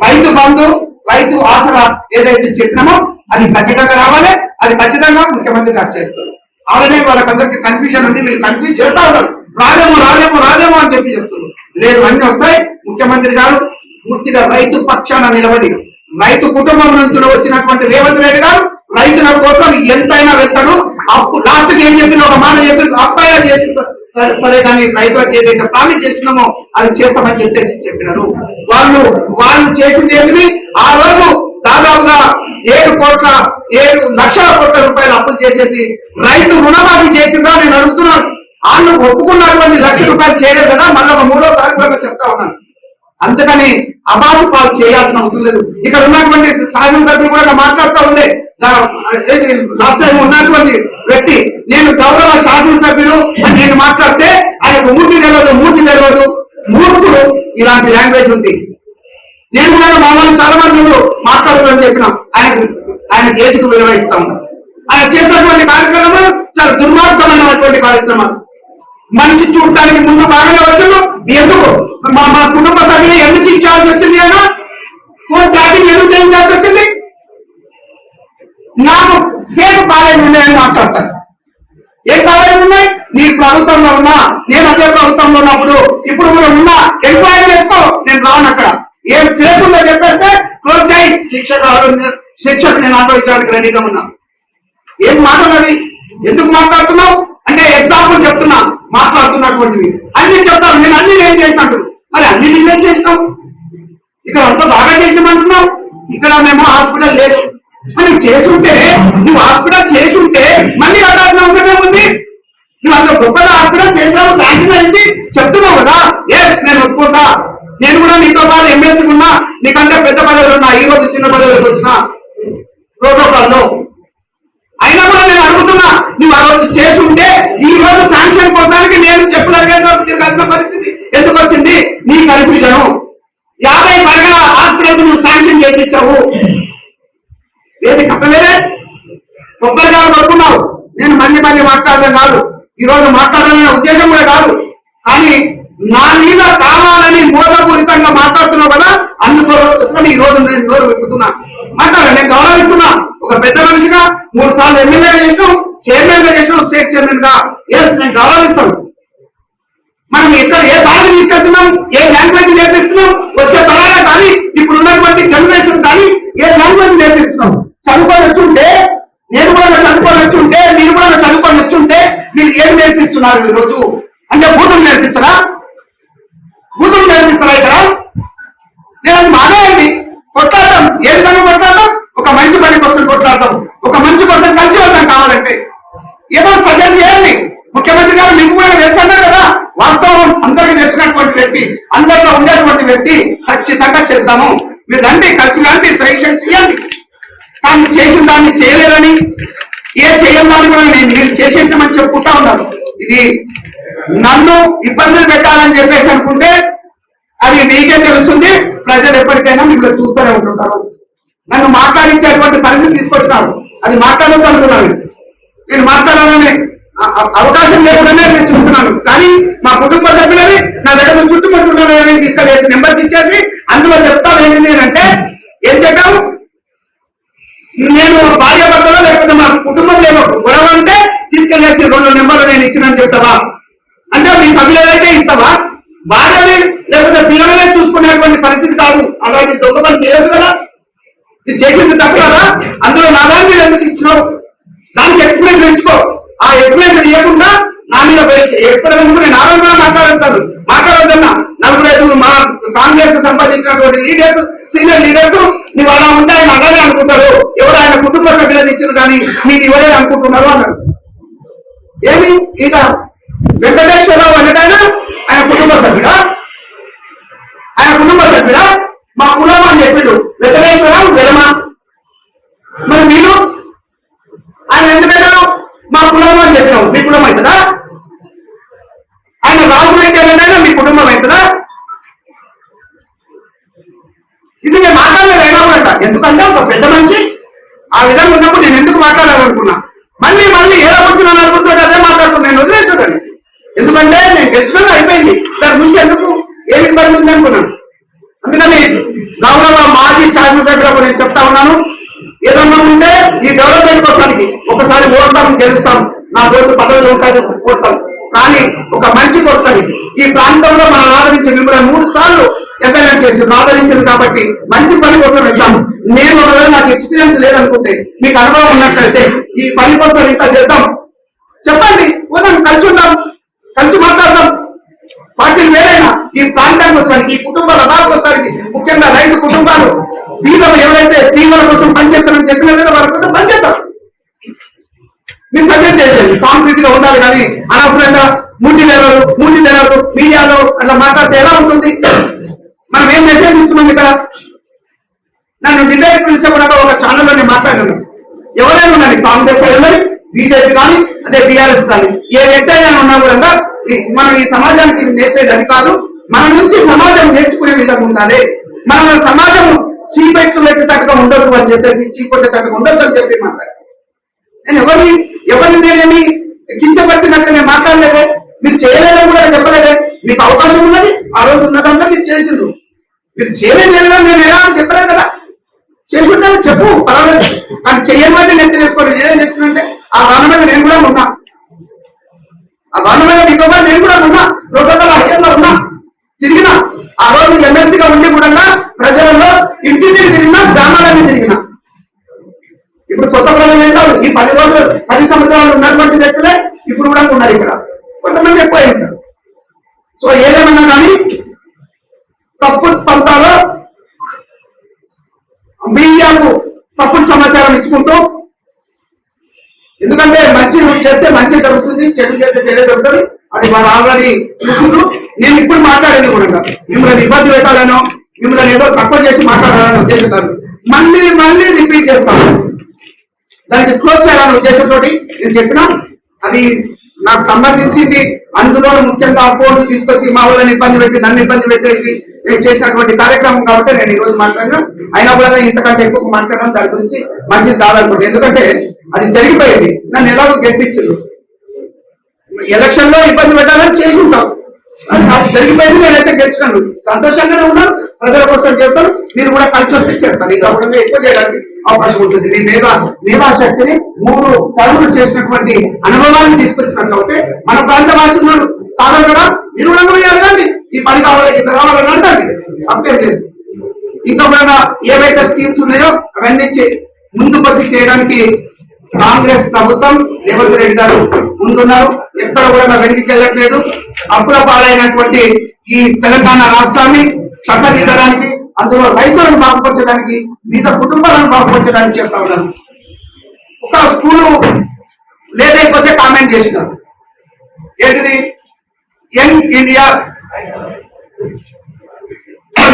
రైతు బంధు రైతు ఆసరా ఏదైతే చెప్పినామో అది ఖచ్చితంగా రావాలి. అది ఖచ్చితంగా ముఖ్యమంత్రి గారు చేస్తారు. ఆల్రెడీ వాళ్ళకందరికి కన్ఫ్యూజన్ ఉంది, వీళ్ళు కన్ఫ్యూజ్ చేస్తా ఉన్నారు, రాదేమో అని చెప్పి చెప్తున్నారు. లేదు, అన్ని వస్తాయి. ముఖ్యమంత్రి గారు పూర్తిగా రైతు పక్షాన నిలబడి, రైతు కుటుంబం నుంచి వచ్చినటువంటి రేవంత్ రెడ్డి గారు రైతుల కోసం ఎంతైనా వెళ్తాడు. అప్పు లాస్ట్ కి ఏం చెప్పిన ఒక మాట చెప్పి అప్పాయిగా చేసి సరే, కానీ రైతులకు ఏదైతే ప్రామిస్ చేస్తున్నామో అది చేస్తామని చెప్పినారు. వాళ్ళు చేసింది ఏమిటి? ఆ రోజు దాదాపుగా 7 లక్షల కోట్ల రూపాయలు అప్పులు చేసేసి రైతు రుణమాఫీ చేసిందా నేను అడుగుతున్నాను. వాళ్ళు ఒప్పుకున్నటువంటి 1 లక్ష రూపాయలు చేయలేదు కదా, మళ్ళీ ఒక 3వ సారి చెప్తా ఉన్నాను. అందుకని అబాసు పాలు చేయాల్సిన అవసరం లేదు. ఇక్కడ ఉన్నటువంటి శాసనసభ్యులు కూడా మాట్లాడుతూ ఉండే, లాస్ట్ టైం ఉన్నటువంటి వ్యక్తి, నేను గౌరవ శాసనసభ్యులు అని నేను మాట్లాడితే ఆయనకు మూతి తెలియదు, మూర్ఖుడు, ఇలాంటి లాంగ్వేజ్ ఉంది. నేను కూడా మా వాళ్ళు చాలా మంది మాట్లాడదని చెప్పిన ఆయనకు ఏజ్కు విలువ ఇస్తా ఉన్నాను. ఆయన చేసినటువంటి కార్యక్రమాలు చాలా దుర్మార్గమైనటువంటి కార్యక్రమాలు. మనిషి చూడటానికి ముందు బాగానే వచ్చాను, ఎందుకు మా కుటుంబ సభ్యులు ఎందుకు ఇచ్చాల్సి వచ్చింది అయినా ఫోన్ ట్రాకింగ్ ఎందుకు చేయించాల్సి వచ్చింది? నాకు ఫేక్ కాలేజీ ఉన్నాయని మాట్లాడతాను. ఏ కాలేజీ ఉన్నాయి? నీ ప్రభుత్వంలో ఉన్నా, నేను అదే ప్రభుత్వంలో ఉన్నప్పుడు ఇప్పుడు కూడా ఉన్నా, ఎంక్వైరీ చేసుకో, నేను రాను. అక్కడ ఏం ఫేక్ ఉందో చెప్పేస్తే క్లోజ్ చేయి. శిక్షకు నేను అనుభవించడానికి రెడీగా ఉన్నా. ఏం మాట్లాడాలి? ఎందుకు మాట్లాడుతున్నావు అంటే ఎగ్జాంపుల్ చెప్తున్నా. మాట్లాడుతున్నటువంటివి అన్ని చెప్తాను, నేను అన్ని నేను చేసినట్టు. మరి అన్ని నువ్వేం చేసినావు? ఇక్కడ అంతా బాగా చేసినామంటున్నావు. ఇక్కడ మేము హాస్పిటల్ లేదు అని చేసుంటే, నువ్వు హాస్పిటల్ చేసుంటే మళ్ళీ కట్టాల్సిన అవసరం ఉంది. నువ్వు అంత గొప్పగా హాస్పిటల్ చేసావు, శాంక్షన్ అయింది చెప్తున్నావు కదా. నేను ఒప్పుకుంటా, నేను కూడా నీతో పాటు ఎమ్మెల్సీ ఉన్నా, నీకంటే పెద్ద పదవులు ఉన్నా, ఈ రోజు చిన్న పదవులకు వచ్చిన ప్రోటోకాల్లో. అయినా కూడా నేను అడుగుతున్నా, నువ్వు ఆ రోజు చేసుంటే ఈ రోజు శాంక్షన్ కోసానికి నేను చెప్పులు తిరగాల్సిన పరిస్థితి ఎందుకు వచ్చింది? నీ కన్ఫ్యూజన్. 50 పడగల హాస్పిటల్ నువ్వు శాంక్షన్ చేయించావు? ఏది కట్టలేదే? కొబ్బరికాయ పడుకున్నావు. నేను మళ్ళీ మాట్లాడడం కాదు, ఈ రోజు మాట్లాడాలనే ఉద్దేశం కూడా కాదు, కానీ నా మీద కావాలని మోసపూరితంగా మాట్లాడుతున్నావు కదా, అందుకోసం ఈ రోజు నేను నోరు వెతుకుతున్నా. మాట్లాడాలి, నేను గౌరవిస్తున్నా. ఒక పెద్ద మనిషిగా 3 సార్లు ఎమ్మెల్యేగా చేసినాం, చైర్మన్ గా చేసినాం, స్టేట్ చైర్మన్ గా. ఎస్, నేను గౌరవిస్తాను. మనం ఎక్కడ ఏ దారి తీసుకెళ్తున్నాం, ఏ లాంగ్వేజ్ నేర్పిస్తున్నాం, వచ్చే తరాలే కానీ ఇప్పుడు ఉన్నటువంటి జనరేషన్ కానీ ఏ లాంగ్వేజ్ నేర్పిస్తున్నాం. చదువుకొని వచ్చుంటే, నేను కూడా చదువుకొని వచ్చుంటే, మీరు కూడా చదువుకొని వచ్చుంటే మీరు ఏం నేర్పిస్తున్నారు ఈ రోజు? అంటే భూతం నేర్పిస్తారా? భూతం నేర్పిస్తారా ఇక్కడ? నేను మానేయండి, కొట్లాడతాం. ఏ విధంగా కొట్లాడతాం? ఒక మంచి పని కోసం కొట్లాడతాం, ఒక మంచి కోసం కలిసి వెళ్తాం. కావాలంటే ఏదో సజెస్ట్ చేయండి. ముఖ్యమంత్రి గారు మీకు కూడా తెలుసన్నారు కదా, వాస్తవం అందరికీ తెలిసినటువంటి వ్యక్తి, అందరిలో ఉండేటువంటి వ్యక్తి. ఖచ్చితంగా చేద్దాము, మీరు రండి, కలిసి రండి, సజెషన్స్ ఇవ్వండి. కానీ చేసిన దాన్ని చేయలేదని, ఏ చేయని కూడా మీరు చేసేసామని చెప్పుకుంటా ఉన్నారు. ఇది నన్ను ఇబ్బందులు పెట్టాలని చెప్పేసి అనుకుంటే అది మీకే తెలుస్తుంది. ప్రజలు ఎప్పటికైనా మిమ్మల్ని చూస్తూనే ఉంటుంటారు. నన్ను మాట్లాడించేటువంటి పరిస్థితి తీసుకొచ్చినారు, అది మాట్లాడొద్దు అనుకున్నాను. నేను మాట్లాడాలని అవకాశం లేకుండానే నేను చూస్తున్నాను. కానీ మా కుటుంబ సభ్యులని నా దగ్గర చుట్టుముట్టున్నారని తీసుకెళ్ళేసి నెంబర్స్ ఇచ్చేసి అందులో చెప్తాను ఏంటి అంటే, ఏం చెప్పాము, నేను భార్య భర్తలో లేకపోతే మా కుటుంబంలో ఏమో గొడవ అంటే తీసుకెళ్లేసి 2 నెంబర్లు నేను ఇచ్చినని చెప్తావా? అంటే మీ సభ్యులైతే ఇస్తావా? భార్యని లేకపోతే పిల్లలనే చూసుకునేటువంటి పరిస్థితి కాదు. అలాంటి దొంగ పని చేయదు కదా, ఇది చేసింది తప్పు కదా. అందులో నా దాన్ని మీరు ఎందుకు ఇచ్చినావు? దానికి ఎక్స్ప్లెనేషన్ ఇచ్చుకో. ఆ ఎక్స్ప్లెనేషన్ ఇవ్వకుండా నా మీద ఎక్కడ నేను ఆరోగ్యంగా మాట్లాడొద్దన్నా. 4-5 మా కాంగ్రెస్ కు సంబంధించినటువంటి లీడర్స్, సీనియర్ లీడర్స్ నువ్వు అలా ఉంటే ఆయన అలానే అనుకుంటారు. ఎవరు ఆయన కుటుంబ సభ్యులను ఇచ్చారు కానీ మీకు ఇవ్వలేదు అనుకుంటున్నారు అన్నారు. ఏమి ఇక వెంకటేశ్వరరావు అన్నటైనా ఆయన కుటుంబ సభ్యుడా? ఆయన కుటుంబ సభ్యుడా? మా కులం అని చెప్పిండు వెంకటేశ్వరరావు వెలమా. మరి మీరు ఆయన ఎందుకంటే మా కులం అని చెప్పినావు, మీ కులం అవుతుందా? ఆయన రాజు అయితే మీ కుటుంబం అవుతుందా? ఇది నేను మాట్లాడలేకపోయాట. ఎందుకంటే ఒక పెద్ద మనిషి ఆ విధంగా ఉన్నప్పుడు నేను ఎందుకు మాట్లాడాలనుకున్నా. మళ్ళీ ఏదో వచ్చిన నలుగురితో అదే మాట్లాడుతున్నా. నేను వదిలేస్తుందండి, ఎందుకంటే నేను గెలిచిన అయిపోయింది. దాని నుంచి ఎందుకు ఏమి ఇబ్బంది ఉంది అనుకున్నాను. అందుకని గౌరవ మాజీ శాసనసభ్యులకు నేను చెప్తా ఉన్నాను, ఏదన్నా ఉంటే ఈ డెవలప్మెంట్ కోసానికి ఒకసారి ఓడతాం, గెలుస్తాం, నా రోజు పదవులు ఉంటాయి, ఓడతాం. కానీ ఒక మంచికి వస్తుంది. ఈ ప్రాంతంలో మనం ఆదరించి మిమ్మల్ని 3 సార్లు ఎమ్మెల్యే చేసి ఆదరించింది కాబట్టి మంచి పని కోసం వెళ్తాను. నేను ఒకవేళ నాకు ఎక్స్పీరియన్స్ లేదనుకుంటే, మీకు అనుభవం ఉన్నట్లయితే ఈ పని కోసం ఇంకా చేద్దాం, చెప్పండి, పోదాం, కలిసి ఉందాం, కలిసి మాట్లాడదాం. పార్టీలు వేరైనా ఈ ప్రాంతానికి వస్తానికి, ఈ కుటుంబాల బాగా వస్తానికి, ముఖ్యంగా రైతు కుటుంబాలు బీదలు ఎవరైతే బీదల కోసం పనిచేస్తారని చెప్పిన లేదా వాళ్ళ కోసం పనిచేద్దాం. మీరు సజెస్ట్ చేసేది కాంక్రీట్ గా ఉండాలి, కానీ అనవసరంగా మూటి నెలలు మీడియాలో అట్లా మాట్లాడితే ఎలా ఉంటుంది? మనం ఏం మెసేజ్ ఇస్తున్నాం ఇక్కడ? నన్ను డిబేట్ పిలిస్తే కూడా ఒక ఛానల్లో నేను మాట్లాడాను. ఎవరైనా ఉండాలి, కాంగ్రెస్ వెళ్ళాలి, బీజేపీ కానీ అదే బీఆర్ఎస్ కానీ, ఏ వ్యక్తి అయినా ఉన్నా కూడా మనం ఈ సమాజానికి నేర్పేది అది కాదు. మన నుంచి సమాజం నేర్చుకునే విధంగా ఉండాలి. మన సమాజం చీపెట్లు పెట్టేటట్టుగా ఉండదు అని చెప్పేసి, చీకొట్టేటట్టుగా ఉండదు అని చెప్పి మాట్లాడాను. నేను ఎవరిని నేనేమి కించపరిచినట్టు నేను మాట్లాడలేదే, మీరు చేయలేదని కూడా చెప్పలేదే. మీకు అవకాశం ఉన్నది, ఆ రోజు ఉన్నదంటే మీరు చేసిండ్రు. మీరు చేయలేదు నేను ఎలా అని చెప్పలేదు కదా. చేసుకుంటే చెప్పు, పర్వాలేదు. కానీ చెయ్యమంటే నేను తెలుసుకోండి. నేనేం చెప్తున్నంటే ఆ గవర్నమెంట్ నేను కూడా ఉన్నా, ఆ గవర్నమెంట్ మీతో నేను కూడా ఉన్నా, లోకల్ అత్యంగా ఉన్నా, తిరిగినా. ఆ రోజు ఎమ్మెల్సీగా ఉండి కూడా ప్రజలలో ఇంటిని తిరిగినా, గ్రామాలన్నీ తిరిగినా. ఇప్పుడు కొత్త ప్రజలు ఏంటారు, ఈ 10 సంవత్సరాలు ఉన్నటువంటి వ్యక్తులే ఇప్పుడు కూడా ఉన్నారు ఇక్కడ, కొంతమంది ఎక్కువ ఉంటారు. సో ఏదేమన్నా కానీ తప్పు పంతాలో మీడియాకు తప్పుడు సమాచారం ఇచ్చుకుంటూ, ఎందుకంటే మంచి చేస్తే మంచి జరుగుతుంది, చెడు చేస్తే చెడు జరుగుతుంది. అది వాళ్ళు ఆల్రెడీ చూసుకుంటూ, నేను ఇప్పుడు మాట్లాడేది కూడా మిమ్మల్ని ఇబ్బంది పెట్టాలనో, మిమ్మల్ని ఏదో తక్కువ చేసి మాట్లాడాలని ఉద్దేశం కాదు. మళ్ళీ రిపీట్ చేస్తాను, దానికి క్లోజ్ చేయాలనే ఉద్దేశంతో నేను చెప్పినా. అది నాకు సంబంధించింది. అందులో ముఖ్యంగా ఫోన్స్ తీసుకొచ్చి మా వాళ్ళని ఇబ్బంది పెట్టి, నన్ను ఇబ్బంది పెట్టేసి నేను చేసినటువంటి కార్యక్రమం కాబట్టి నేను ఈ రోజు మాట్లాడినా. అయినా కూడా ఇంతకంటే ఎక్కువ మాట్లాడడం దాని గురించి మంచిది కాదనుకోండి. ఎందుకంటే అది జరిగిపోయింది. నన్ను ఎలాగో గెలిపించారు. ఎలక్షన్ లో ఇబ్బంది పెట్టాలని చేసి ఉంటాం. అది జరిగిపోయింది. నేనైతే గెలిచినాను, సంతోషంగానే ఉన్నాను. ప్రజల కోసం చేస్తాను. మీరు కూడా కలిసి వస్తే చేస్తాను. ఇంకా కూడా ఎక్కువ చేయడానికి అవకాశం ఉంటుంది. మీ మేధాశక్తిని 3 తరములు చేసినటువంటి అనుభవాన్ని తీసుకొచ్చినట్లయితే మన ప్రాంత వాసులు కావాలి కదా, మీరు కూడా వేయాలి. కానీ ఈ పని కావాలి, ఇట్లా కావాలని అడగండి, తప్పేం లేదు. ఇంకా కూడా ఏవైతే స్కీమ్స్ ఉన్నాయో అవన్నీ ముందుకు వచ్చి చేయడానికి కాంగ్రెస్ ప్రభుత్వం రేవంత్ రెడ్డి గారు ముందున్నారు. ఎక్కడ కూడా వెనక్కి వెళ్ళట్లేదు. అప్పుల పాలైనటువంటి ఈ తెలంగాణ రాష్ట్రాన్ని చక్కదిద్దడానికి, అందులో రైతులను బాగుపరచడానికి, మిగతా కుటుంబాలను బాగుపరచడానికి చేస్తా ఉన్నారు. ఒక స్కూలు లేట్ అయిపోతే కామెంట్ చేసినారు. ఏంటిది? Young India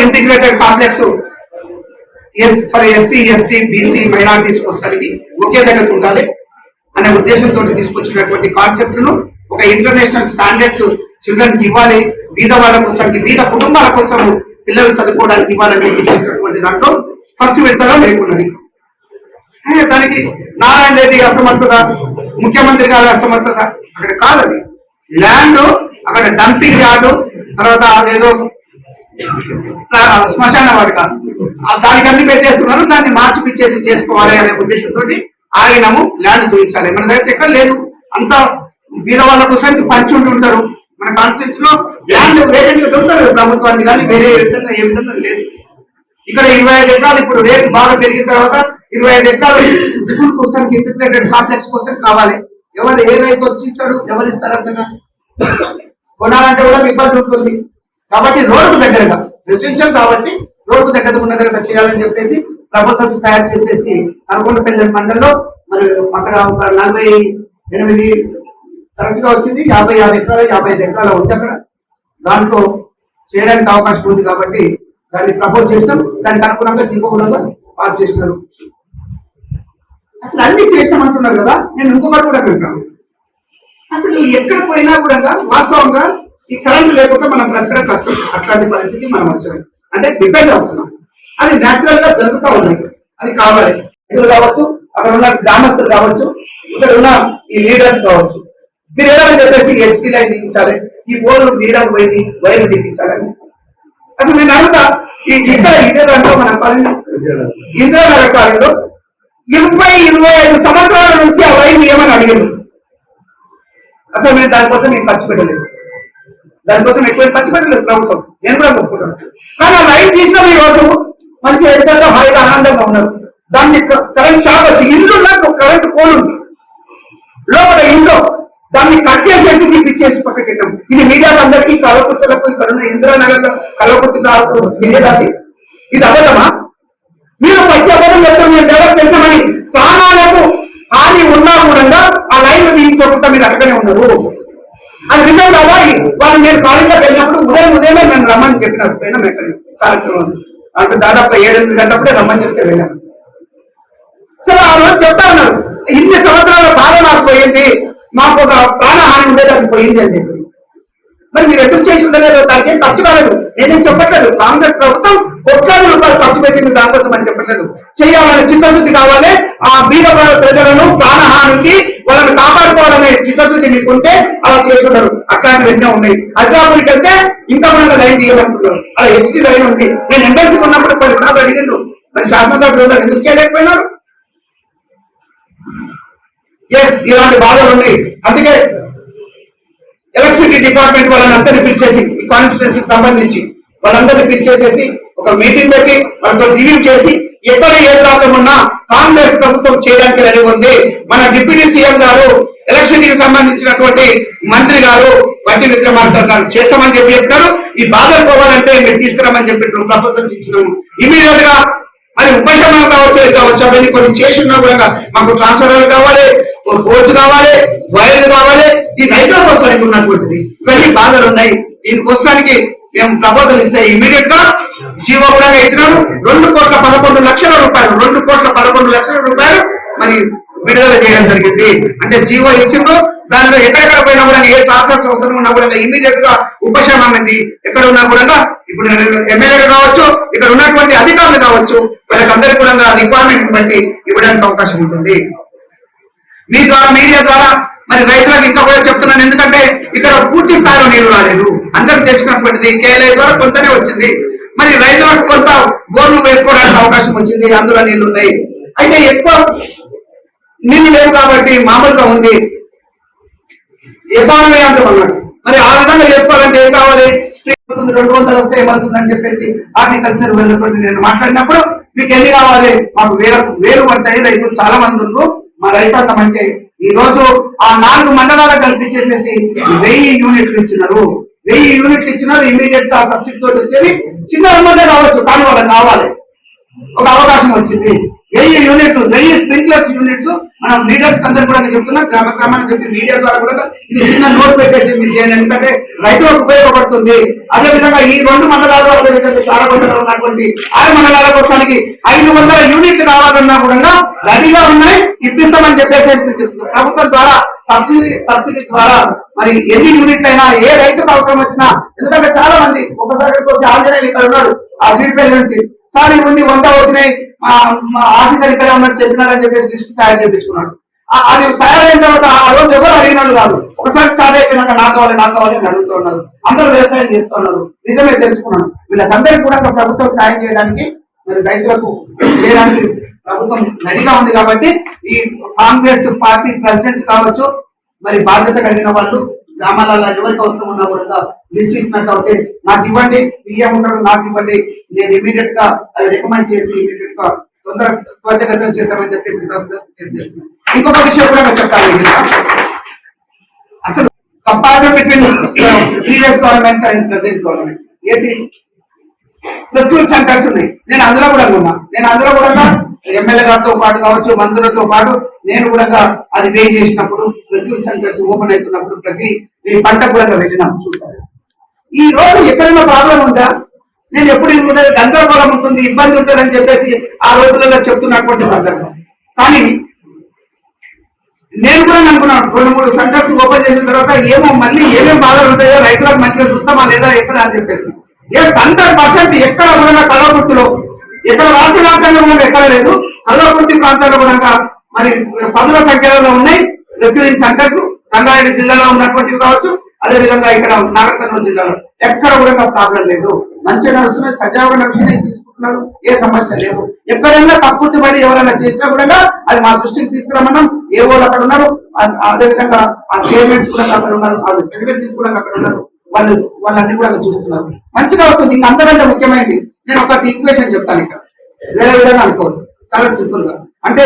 integrated complex for SC, ST, BC, minorities కోసానికి ఒకే దగ్గర ఉండాలి అనే ఉద్దేశంతో తీసుకొచ్చినటువంటి కాన్సెప్ట్ ను ఒక ఇంటర్నేషనల్ స్టాండర్డ్స్ చిల్డ్రన్ కి ఇవ్వాలి. బీద వాళ్ళ కోసానికి, బీద కుటుంబాల కోసం పిల్లలు చదువుకోవడానికి ఇవ్వాలని చేసినటువంటి దాంట్లో ఫస్ట్ విడతగా లేకున్నది. దానికి నారాయణ రెడ్డి అసమర్థత, ముఖ్యమంత్రి గారి అసమర్థత అక్కడ కాదది. ల్యాండ్ అక్కడ డంపింగ్ యార్డు, తర్వాత అదేదో శ్మశాన వాటిక, దానికి అన్ని పెట్టేస్తున్నారు. దాన్ని మార్చిపిచ్చేసి చేసుకోవాలి అనే ఉద్దేశంతో ఆగినాము. ల్యాండ్ చూపించాలి. మన దగ్గర ఎక్కడ లేదు. అంతా బీద వాళ్ళ కోసం పంచి ఉంటుంటారు. మన కాన్స్టిట్యూన్స్ లో ల్యాండ్ వేకెంట్ గా దొరుకుతారు ప్రభుత్వానికి, కానీ వేరే విధంగా ఏ విధంగా లేదు. ఇక్కడ 25 ఎకరాలు ఇప్పుడు రేటు బాగా పెరిగిన తర్వాత 25 ఎకరాలు స్కూల్ కోసం, ఇంటిగ్రేటెడ్ కాంప్లెక్స్ కోసం కావాలి. ఎవరు ఏ రైతు వచ్చి ఇస్తాడు? ఎవరు ఇస్తారు? అంతగా కొనాలంటే కూడా ఇబ్బంది ఉంటుంది. కాబట్టి రోడ్డుకు దగ్గరగా, రెసిడెన్షియల్ కాబట్టి రోడ్డుకు దగ్గర ఉన్న దగ్గర చేయాలని చెప్పేసి ప్రపోజల్స్ తయారు చేసేసి నల్గొండపల్లి మండలంలో మరి అక్కడ ఒక 48 కరెక్ట్ గా వచ్చింది. 56 ఎకరాలు, 55 ఎకరాలు ఉంది అక్కడ. దాంట్లో చేయడానికి అవకాశం ఉంది కాబట్టి దాన్ని ప్రపోజ్ చేసినాం. దానికి అనుగుణంగా జీవోగుణంగా పాస్ చేసినారు. అసలు అన్ని చేసామంటున్నారు కదా. నేను ఇంకొకటి కూడా పెట్టాను. అసలు ఎక్కడ పోయినా కూడా వాస్తవంగా ఈ కరెంట్ లేకుండా మనం బ్రతకడం కష్టం. అట్లాంటి పరిస్థితి మనం వచ్చాం అంటే డిపెండ్ అవుతున్నాం. అది న్యాచురల్ గా జరుగుతూ ఉన్నాయి. అది కావాలి. ఇద్దరు కావచ్చు, అక్కడ ఉన్న గ్రామస్తులు కావచ్చు, ఇక్కడ ఉన్న ఈ లీడర్స్ కావచ్చు. మీరు ఏదైనా చెప్పేసి ఎస్పీ లైన్ దిగించాలి, ఈ బోర్డు తీయడానికి పోయింది, వైర్లు దిగించాలని. అసలు నేను అడుగుతా, ఇక్కడ ఇదే దాంట్లో మన ఇందిరానగర్ కాలంలో 20-25 సంవత్సరాల నుంచి ఆ వైర్లు ఏమని అడిగారు. అసలు నేను దానికోసం నేను ఖర్చు పెట్టలేదు. దానికోసం ఎక్కువ ఖర్చు పెట్టలేదు ప్రభుత్వం. నేను కూడా ఒప్పుకుంటాను. కానీ ఆ లైన్ తీసిన ఈ రోజు మంచి ఎంతగా హాయిగా ఆనందంగా ఉన్నారు. దాన్ని కరెంట్ షాక్ వచ్చి ఇల్లు కరెంట్ పోల్ ఉంది లోపల ఇంట్లో, దాన్ని కట్ చేసేసి తీపిచ్చేసి పక్కకెట్టాం. ఇది మీడియాకు అందరికీ కలవకుర్తులకు ఇక్కడ ఉన్న ఇందిరానగర్ లో కలవకుర్తులు తెలియదాది. ఇది అబద్ధమా? మీరు వచ్చే అబద్ధం చెప్తాం. మేము డెవలప్ చేస్తామని ప్రాణాలకు హాని ఉన్నా కూడా ఆ లైన్ తీయించకుండా మీరు అక్కడనే ఉన్నారు. అది నిజం కాదా? వాళ్ళు నేను కాలేజీలోకి వెళ్ళినప్పుడు ఉదయమే నేను రమ్మని చెప్పినారు. పోయినా ఎక్కడ కార్యక్రమం అంటే దాదాపు 7-8 గంటలప్పుడే రమ్మని చెప్తే వెళ్ళాను. సరే ఆ రోజు చెప్తా ఉన్నారు, ఇన్ని సంవత్సరాల బాధ నాకు పోయింది, మాకు ఒక ప్రాణహాని ఉండేది, అది పోయింది అని చెప్పి. మరి మీరు ఎందుకు చేసి ఉండలేదు? దానికి ఏం ఖర్చు కాలేదు. నేనేం చెప్పట్లేదు. కాంగ్రెస్ ప్రభుత్వం ₹1,00,000 ఖర్చు పెట్టింది దానికోసం అని చెప్పట్లేదు. చేయాలని చిత్తశుద్ధి కావాలి. ఆ బీద ప్రజలను ప్రాణహానికి వాళ్ళని కాపాడుకోవాలనే చిత్తశుద్ధి మీకుంటే అలా చేస్తున్నారు. అట్లాంటివి ఎన్నో ఉన్నాయి. హైదరాబాద్కి వెళ్తే ఇంకా మనం లైన్ తీయమంటున్నారు. అలా హెచ్డి లైన్ ఉంది. నేను ఎంఎల్సీకి ఉన్నప్పుడు 10 సార్లు అడిగాను. మరి శాసనసభ్యులు ఎందుకు చేయలేకపోయినారు? ఇలాంటి బాధలు ఉన్నాయి. అందుకే ఎలక్ట్రిసిటీ డిపార్ట్మెంట్ వాళ్ళని అందరినీ పిలిచేసి, ఈ కాన్స్టిట్యున్సీకి సంబంధించి వాళ్ళందరినీ పిలిచేసేసి ఒక మీటింగ్ పెట్టి వాళ్ళతో రివ్యూ చేసి ఎక్కడ ఏ ప్రాబ్లం ఉన్నా కాంగ్రెస్ ప్రభుత్వం చేయడానికి రెడీ ఉంది. మన డిప్యూటీ సీఎం గారు, ఎలక్ట్రిసిటీకి సంబంధించినటువంటి మంత్రి గారు వంటి విక్రమార్క గారు చేస్తామని చెప్పి చెప్తారు. ఈ బాధలు పోవాలంటే మీరు తీసుకురామని చెప్పి ప్రపోజల్స్ ఇచ్చినాము. ఇమీడియట్ గా మరి ఉపశమనం కావచ్చు అవన్నీ కొన్ని చేసి ఉన్నా కూడా మాకు ట్రాన్స్ఫర్లు కావాలి, బోర్డ్స్ కావాలి, వైర్లు కావాలి. ఈ రైతుల కోసానికి ఉన్నటువంటిది ఇవన్నీ బాధలు ఉన్నాయి. దీనికోసానికి మేము ప్రపోజల్ ఇస్తే ఇమీడియట్ గా జీవో కూడా ఇచ్చినారు. 2,11,00,000 రూపాయలు, 2,11,00,000 రూపాయలు మరి విడుదల చేయడం జరిగింది. అంటే జీవో ఇచ్చిండ్రు. దానిలో ఎక్కడెక్కడ పోయినా కూడా ఏ ట్రాన్స్ఫర్ అవసరం ఉన్నా కూడా ఇమీడియట్ గా ఉపశమనం ఎక్కడ ఉన్నా కూడా ఇప్పుడు ఎమ్మెల్యేలు కావచ్చు, ఇక్కడ ఉన్నటువంటి అధికారులు కావచ్చు, వాళ్ళకందరికీ కూడా రిక్వైర్మెంట్ బట్టి ఇవ్వడానికి అవకాశం ఉంటుంది. మీ ద్వారా, మీడియా ద్వారా మరి రైతులకు ఇంకా కూడా చెప్తున్నాను, ఎందుకంటే ఇక్కడ పూర్తి స్థాయిలో నీళ్లు రాలేదు. అందరికి తెలిసినటువంటిది కేఎల్ఐ ద్వారా కొంతనే వచ్చింది. మరి రైతులకు కొంత బోర్లు వేసుకోవడానికి అవకాశం వచ్చింది, అందులో నీళ్లు ఉన్నాయి. అయితే ఎక్కువ నీళ్లు లేవు కాబట్టి మామూలుగా ఉంది, ఎకానమీ అంటున్నాడు. మరి ఆ విధంగా చేసుకోవాలంటే ఏం కావాలి? 200 వస్తే ఏమవుతుందని చెప్పేసి హార్టికల్చర్ వెళ్ళతో నేను మాట్లాడినప్పుడు మీకు ఎన్ని కావాలి? మాకు వేలు పడతాయి, రైతులు చాలా మంది ఉన్నారు. మా రైతాంగం అంటే ఈ రోజు ఆ 4 మండలాలకు కల్పించేసేసి 1000 యూనిట్లు ఇచ్చినారు. 1000 యూనిట్లు ఇచ్చినారు. ఇమీడియట్ గా సబ్సిడీ తోటి వచ్చేది చిన్న అమౌంటే కావచ్చు, కానీ వాళ్ళకి కావాలి, ఒక అవకాశం వచ్చింది. 1000 యూనిట్లు, 1000 స్ప్రింక్లర్స్ యూనిట్స్ మనం లీడర్స్ అందరూ కూడా చెప్తున్నాం, గ్రామ గ్రామాన్ని చెప్పి మీడియా ద్వారా కూడా ఇది చిన్న నోట్ పెట్టేసి మీరు చేయండి, ఎందుకంటే రైతులకు ఉపయోగపడుతుంది. అదే విధంగా ఈ 2 మండలాలు, అదేవిధంగా సారగొండలో ఉన్నటువంటి 6 మండలాల కోసానికి 500 యూనిట్లు కావాలన్నా కూడా రెడీగా ఉన్నాయి, ఇప్పిస్తామని చెప్పేసి ప్రభుత్వం ద్వారా సబ్సిడీ ద్వారా మరి ఎన్ని యూనిట్లు అయినా ఏ రైతుకు అవసరం వచ్చినా, ఎందుకంటే చాలా మంది ఒకసారి ఆంజనేయులు ఇక్కడ ఉన్నాడు ఆ జీడిపల్లి నుంచి, సార్ ఈ ముందు 100 వచ్చినాయి, మా ఆఫీసర్ ఇక్కడ ఉన్నది చెప్పినారని చెప్పేసి లిస్ట్ తయారు చేయించుకున్నాడు. అది తయారైన తర్వాత ఆ రోజు ఎవరు అడిగినాడు కాదు, ఒకసారి స్టార్ట్ అయిపోయినాక నాకు కావాలి అని అడుగుతున్నారు. అందరూ వ్యవసాయం చేస్తున్నారు. నిజమే తెలుసుకున్నాను. వీళ్ళకందరికీ కూడా ప్రభుత్వం సాయం చేయడానికి, మరి రైతులకు చేయడానికి ప్రభుత్వం రెడీగా ఉంది. కాబట్టి ఈ కాంగ్రెస్ పార్టీ ప్రెసిడెంట్స్ కావచ్చు, మరి బాధ్యత కలిగిన వాళ్ళు గ్రామాలలో ఎవరికి అవసరం ఉన్నా కూడా లిస్ట్ ఇచ్చినట్టు అయితే నాకు ఇవ్వండి, పిఎం ఉంటాడు నాకు ఇవ్వండి, నేను ఇమీడియట్ గా అది రికమెండ్ చేసి ఇమీడియట్ గా త్వరితగతిన చేస్తామని చెప్పేసి ఇంకొక విషయం కూడా చెప్తాను. అసలు comparison between previous government and present government ఏంటి? ప్రొక్యూర్ సెంటర్స్ ఉన్నాయి. నేను అందులో కూడా ఉన్నా. నేను అందులో కూడా ఎమ్మెల్యే గారితో పాటు కావచ్చు, మంత్రులతో పాటు నేను కూడా అది పే చేసినప్పుడు ప్రొక్యూర్ సెంటర్స్ ఓపెన్ అవుతున్నప్పుడు ప్రతి పంట కూడా వెళ్ళినాం చూస్తాను. ఈ రోజు ఎక్కడైనా ప్రాబ్లం ఉందా? నేను ఎప్పుడు గందరగోళం ఉంటుంది, ఇబ్బంది ఉంటుంది అని చెప్పేసి ఆ రోజులలో చెప్తున్నటువంటి సందర్భం. కానీ నేను కూడా అనుకున్నాను 2-3 సెంటర్స్ ఓపెన్ చేసిన తర్వాత ఏమో మళ్ళీ ఏమేమి బాధలు ఉంటాయో, రైతులకు మంచిగా చూస్తామా లేదా ఎక్కడ అని చెప్పేసి 100% ఎక్కడ కూడా కల్వకుర్తిలో, ఎక్కడ రాష్ట్ర వ్యాప్తంగా కూడా ఎక్కడ లేదు, కల్వకుర్తి ప్రాంతాల్లో కూడా మరి 10ల సంఖ్యలో ఉన్నాయి రిక్రూటింగ్ సెంటర్స్. రంగారెడ్డి జిల్లాలో ఉన్నటువంటివి కావచ్చు, అదేవిధంగా ఇక్కడ నాగర్ కర్నూలు జిల్లాలో ఎక్కడ కూడా ప్రాబ్లం లేదు, మంచిగా నడుస్తున్నాయి, సజావుగా నడుస్తున్నాయి, తీసుకుంటున్నారు, ఏ సమస్య లేదు. ఎక్కడైనా తప్పుద్ది పడి ఎవరైనా చేసినా కూడా అది మా దృష్టికి తీసుకురామన్నాం. ఏ వాళ్ళు అక్కడ ఉన్నారు, అదేవిధంగా ఆ గవర్నమెంట్స్ కూడా అక్కడ ఉన్నారు, ఆ సెక్రటరీస్ కూడా అక్కడ ఉన్నారు, వాళ్ళన్ని కూడా చూస్తున్నారు. మంచిగా వస్తుంది. ఇంకా అంతకంటే ముఖ్యమైనది నేను ఒక ఈక్వేషన్ చెప్తాను. ఇక్కడ వేరే విధంగా అనుకోవద్దు, చాలా సింపుల్ గా. అంటే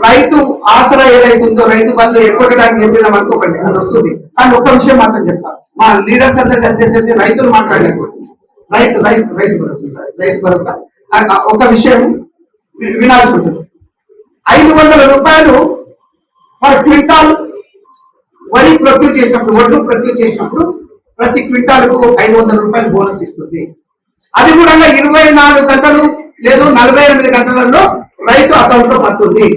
రైతు ఆసరా ఏదైతుందో, రైతు బంధు ఎక్కొట్టడానికి చెప్పినాం అనుకోకండి, అది వస్తుంది. కానీ ఒక్క విషయం మాత్రం చెప్తాను, మా లీడర్స్ అందరు కలిసేసేసి రైతులు మాట్లాడలేకపోతే రైతు భరోసా ఒక విషయం వినాల్సి ఉంటుంది. 500 రూపాయలు పర్ క్వింటాల్ వరి ప్రొక్యూర్ చేసినప్పుడు, ఒడ్లు ప్రొక్యూర్ చేసినప్పుడు ప్రతి క్వింటాల్కు 500 రూపాయలు బోనస్ ఇస్తుంది. అది కూడా 24 గంటలు లేదు 48 గంటలలో రైతు అకౌంట్ లో పడుతుంది.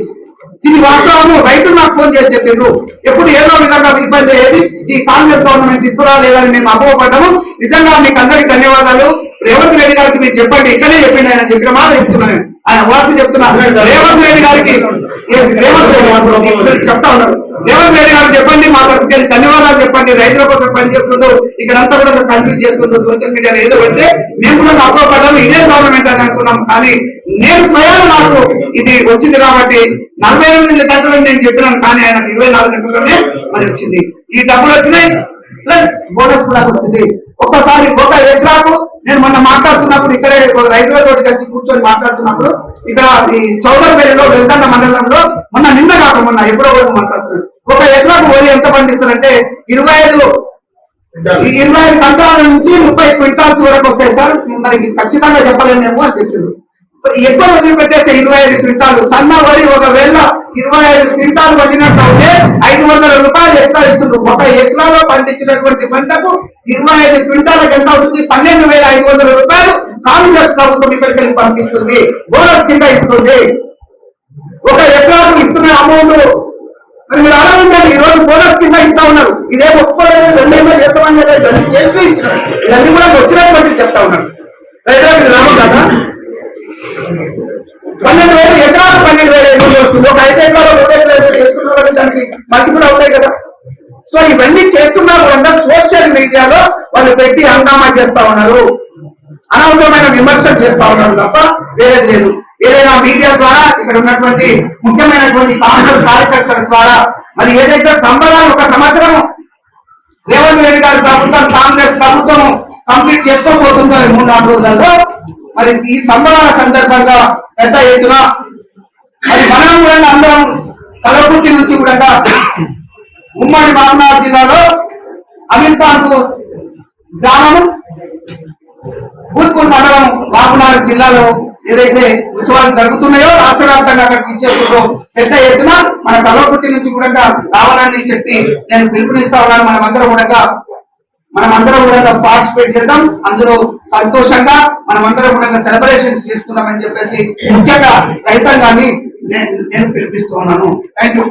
ఇది వాస్తవము. రైతులు నాకు ఫోన్ చేసి చెప్పారు, ఎప్పుడు ఏదో విధంగా ఇబ్బంది అయ్యేది, ఈ కాంగ్రెస్ గవర్నమెంట్ ఇస్తురా లేదని మేము అపోహపడ్డాము. నిజంగా మీకు అందరికి ధన్యవాదాలు. రేవంత్ రెడ్డి గారికి మీరు చెప్పండి, ఇక్కడే చెప్పిండి, ఆయన చెప్పిన మాట ఇస్తున్నాను, ఆయన వార్త చెప్తున్నారు. రేవంత్ రెడ్డి గారికి చెప్తా ఉన్నారు, రేవంత్ రెడ్డి గారు చెప్పండి, మా తరఫుకి ధన్యవాదాలు చెప్పండి. రైతుల కోసం పనిచేస్తుందో ఇక్కడ అంతా కూడా కన్ఫ్యూజ్ చేస్తుందో సోషల్ మీడియాలో ఏదో పెడితే మేము కూడా అపోహపడ్డాము, ఇదే గవర్నమెంట్ అని అనుకున్నాం. కానీ నేను స్వయాన నాకు ఇది వచ్చింది కాబట్టి 48 గంటలు నేను చెప్పినాను, కానీ ఆయన 24 గంటల్లోనే మరి వచ్చింది. ఈ డబ్బులు వచ్చినాయి, ప్లస్ బోనస్ కూడా వచ్చింది. ఒక్కసారి ఒక ఎకరాకు నేను మొన్న మాట్లాడుతున్నప్పుడు ఇక్కడే రైతులతో కలిసి కూర్చొని మాట్లాడుతున్నప్పుడు ఇక్కడ ఈ చౌదరిపల్లిలో వెళ్తాన్న మండలంలో నిన్న కాక మొన్న ఎప్పుడో మాట్లాడుతున్నాను, ఒక ఎకరాకు వరి ఎంత పండిస్తారంటే 25 గంటల నుంచి 30 క్వింటాల్స్ వరకు వస్తాయి సార్. మరి ఖచ్చితంగా చెప్పలేము అని చెప్పింది. ఎక్కువ వదిలిపెట్టేస్తే 25 క్వింటాలు సన్న వరి ఒకవేళ 25 క్వింటాలు పడినట్లయితే 500 రూపాయలు ఎక్స్ట్రా ఇస్తుంది. ఒక ఎకరాలో పండించినటువంటి పంటకు 25 క్వింటాలకు ఎంత అవుతుంది? 12,500 రూపాయలు కాంగ్రెస్ ప్రభుత్వం ఇక్కడికి పంపిస్తుంది, బోనస్ కింద ఇస్తుంది. ఒక ఎకరాకు ఇస్తున్న అమౌంట్ మరి మీరు అడగండి. ఈ రోజు బోనస్ కింద ఇస్తా ఉన్నారు. ఇదే ఒప్పుకోలేదు, రెండేమో చేస్తామని ఇవన్నీ చేస్తూ ఇచ్చినారు. ఇవన్నీ కూడా వచ్చినటువంటి చెప్తా ఉన్నారు. రైతులకు రావు కదా. 12,000 ఎకరాలు 12,000 వస్తుంది. ఒక 5 ఎకరాలు 3 ఎకరాలు చేసుకున్న వాళ్ళు దానికి మల్టిపుల్ అవుతాయి కదా. సో ఇవన్నీ చేస్తున్నా కూడా సోషల్ మీడియాలో వాళ్ళు పెట్టి హంగామా చేస్తా ఉన్నారు, అనవసరమైన విమర్శలు చేస్తా ఉన్నారు తప్ప వేరేది లేదు. ఏదైనా మీడియా ద్వారా ఇక్కడ ఉన్నటువంటి ముఖ్యమైనటువంటి కాంగ్రెస్ కార్యకర్తల ద్వారా మరి ఏదైతే సంబరాలు ఒక సంవత్సరం రేవంత్ రెడ్డి గారి ప్రభుత్వం కాంగ్రెస్ ప్రభుత్వం కంప్లీట్ చేసుకోబోతుందో 3-4 రోజులలో, మరి ఈ సంబరాల సందర్భంగా పెద్ద ఎత్తున మరి మనం కూడా అందరం కలవకుర్తి నుంచి కూడా ఉమ్మడి మహబూబాబాద్ జిల్లాలో అమీర్ఖాన్పూర్ గ్రామం, భూత్పూర్ మండలం, మహబూబాబాద్ జిల్లాలో ఏదైతే ఉత్సవాలు జరుగుతున్నాయో రాష్ట్ర వ్యాప్తంగా అక్కడికి ఇచ్చేందుకు పెద్ద ఎత్తున మన కలవకుర్తి నుంచి కూడా రావాలని చెప్పి నేను పిలుపునిస్తా ఉన్నాను. మనమందరం కూడా పార్టిసిపేట్ చేద్దాం, అందులో సంతోషంగా మనమందరం కూడా సెలబ్రేషన్స్ చేసుకుందామని చెప్పేసి ముఖ్యంగా రైతాంగాన్ని నేను పిలిపిస్తూ ఉన్నాను. Thank you.